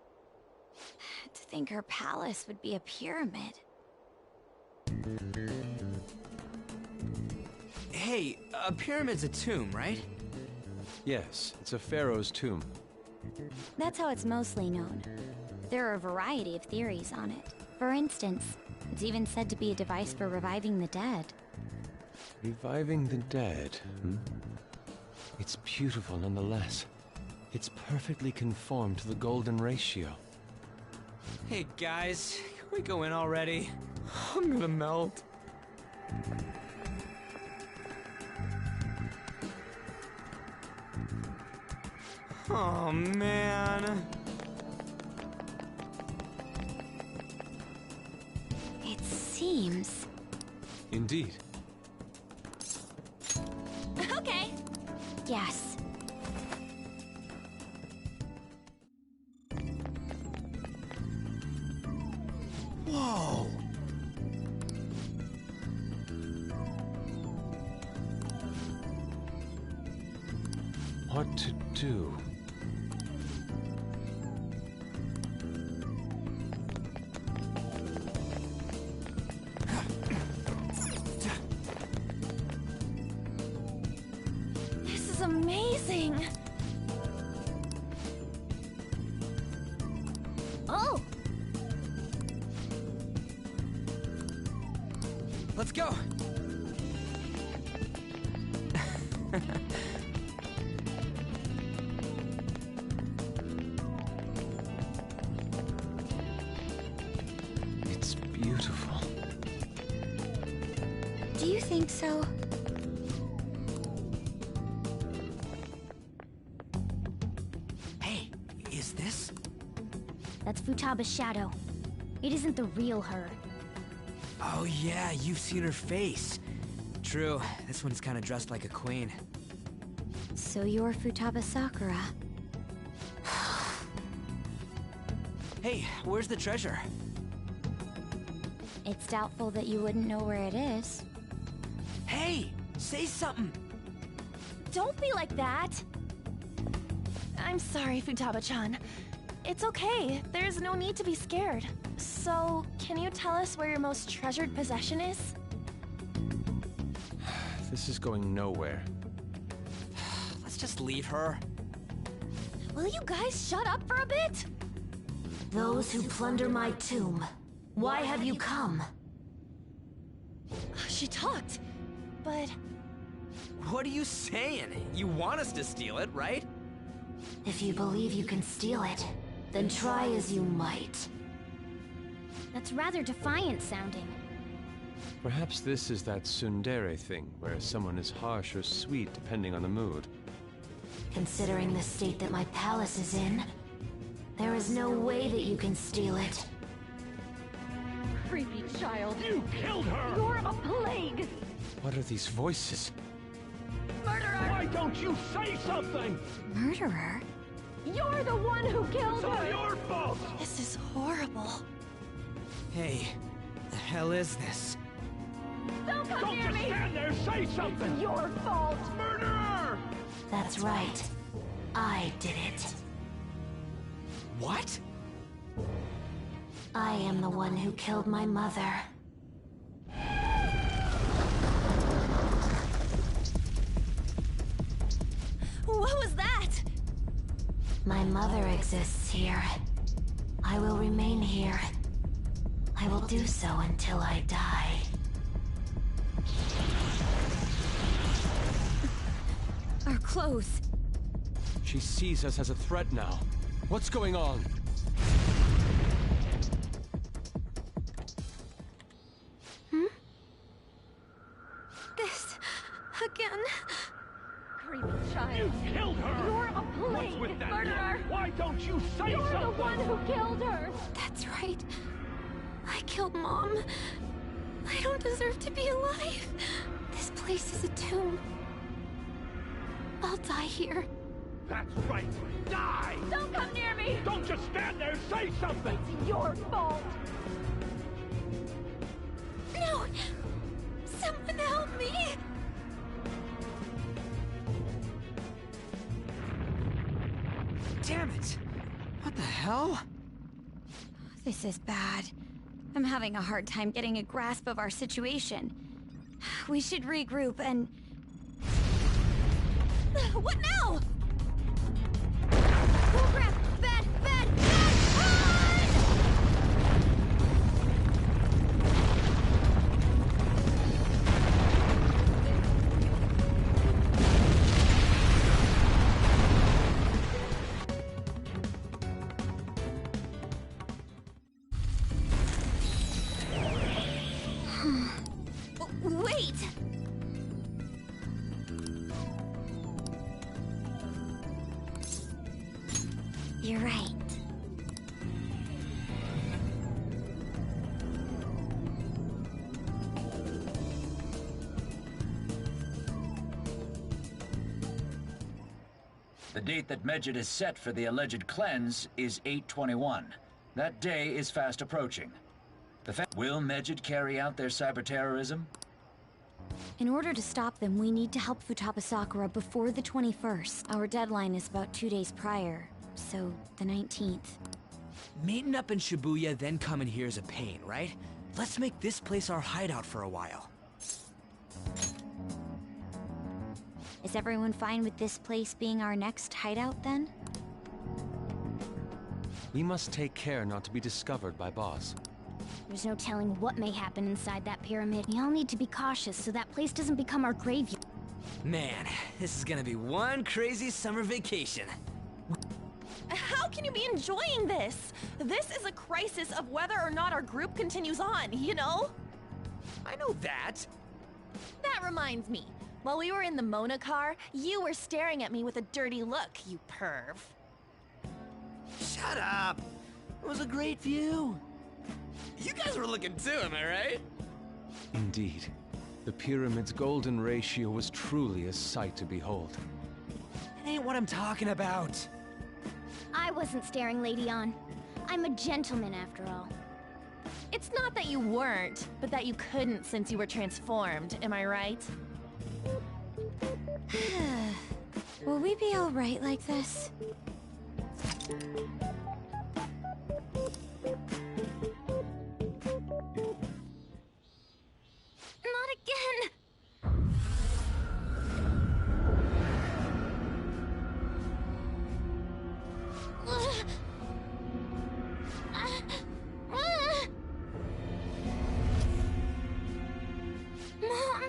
think her palace would be a pyramid. Hey, a pyramid's a tomb, right? Yes, it's a pharaoh's tomb. That's how it's mostly known. There are a variety of theories on it. For instance, it's even said to be a device for reviving the dead. Reviving the dead, hmm? It's beautiful nonetheless. It's perfectly conformed to the golden ratio. Hey guys, can we go in already? I'm gonna melt. Oh man. It seems... Indeed. Okay. Yes. Whoa. What to do? This is amazing. Oh! Let's go. It's beautiful. Do you think so? Hey, is this? That's Futaba's shadow. It isn't the real her. Oh yeah, you've seen her face. True, this one's kind of dressed like a queen. So you're Futaba Sakura. Hey, where's the treasure? It's doubtful that you wouldn't know where it is. Hey, say something. Don't be like that! I'm sorry, Futaba-chan. It's okay. There's no need to be scared. So, can you tell us where your most treasured possession is? This is going nowhere. Let's just leave her. Will you guys shut up for a bit? Those who plunder my tomb, why have you come? She talked, but... What are you saying? You want us to steal it, right? If you believe you can steal it, then try as you might. That's rather defiant sounding. Perhaps this is that tsundere thing, where someone is harsh or sweet depending on the mood. Considering the state that my palace is in, there is no way that you can steal it. Creepy child. You killed her! You're a plague! What are these voices? Murderer! Why don't you say something? Murderer? You're the one who killed It's all her! your fault! This is horrible. Hey, the hell is this? Don't come Don't near just me! stand there, say something! It's your fault! Murderer! That's right. I did it. What? I am the one who killed my mother. What was that? My mother exists here. I will remain here. I will do so until I die. Our clothes. She sees us as a threat now. What's going on? This... again. Creepy child. You killed her! You're a What's plague! with that? Murderer! Why don't you say You're something? the one who killed her! That's right. I killed Mom. I don't deserve to be alive. This place is a tomb. I'll die here. That's right. Die! Don't come near me! Don't just stand there, say something! It's your fault! No! Someone help me! Damn it! What the hell? This is bad. I'm having a hard time getting a grasp of our situation. We should regroup and... What now? Oh crap! Bad! Bad! Bad! Wait! You're right. The date that Medjed is set for the alleged cleanse is 8/21. That day is fast approaching. Will Medjed carry out their cyber terrorism? In order to stop them, we need to help Futaba Sakura before the 21st. Our deadline is about 2 days prior, so the 19th. Meeting up in Shibuya, then coming here is a pain, right? Let's make this place our hideout for a while. Is everyone fine with this place being our next hideout, then? We must take care not to be discovered by Boss. There's no telling what may happen inside that pyramid. We all need to be cautious so that place doesn't become our graveyard. Man, this is gonna be one crazy summer vacation. How can you be enjoying this? This is a crisis of whether or not our group continues on, you know? I know that. That reminds me. While we were in the Mona car, you were staring at me with a dirty look, you perv. Shut up! It was a great view. You guys were looking too, am I right? Indeed. The pyramid's golden ratio was truly a sight to behold. That ain't what I'm talking about. I wasn't staring, Lady On. I'm a gentleman after all. It's not that you weren't, but that you couldn't since you were transformed, am I right? Will we be alright like this? Not again! Mom!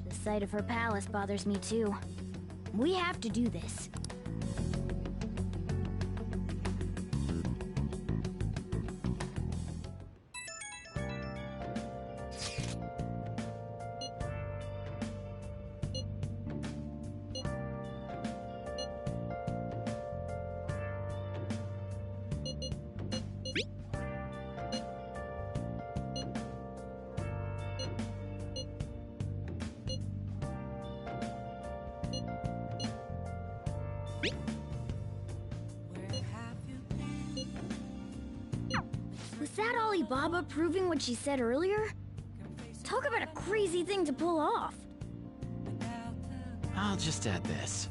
The sight of her palace bothers me too. We have to do this. Was that Alibaba proving what she said earlier? Talk about a crazy thing to pull off. I'll just add this.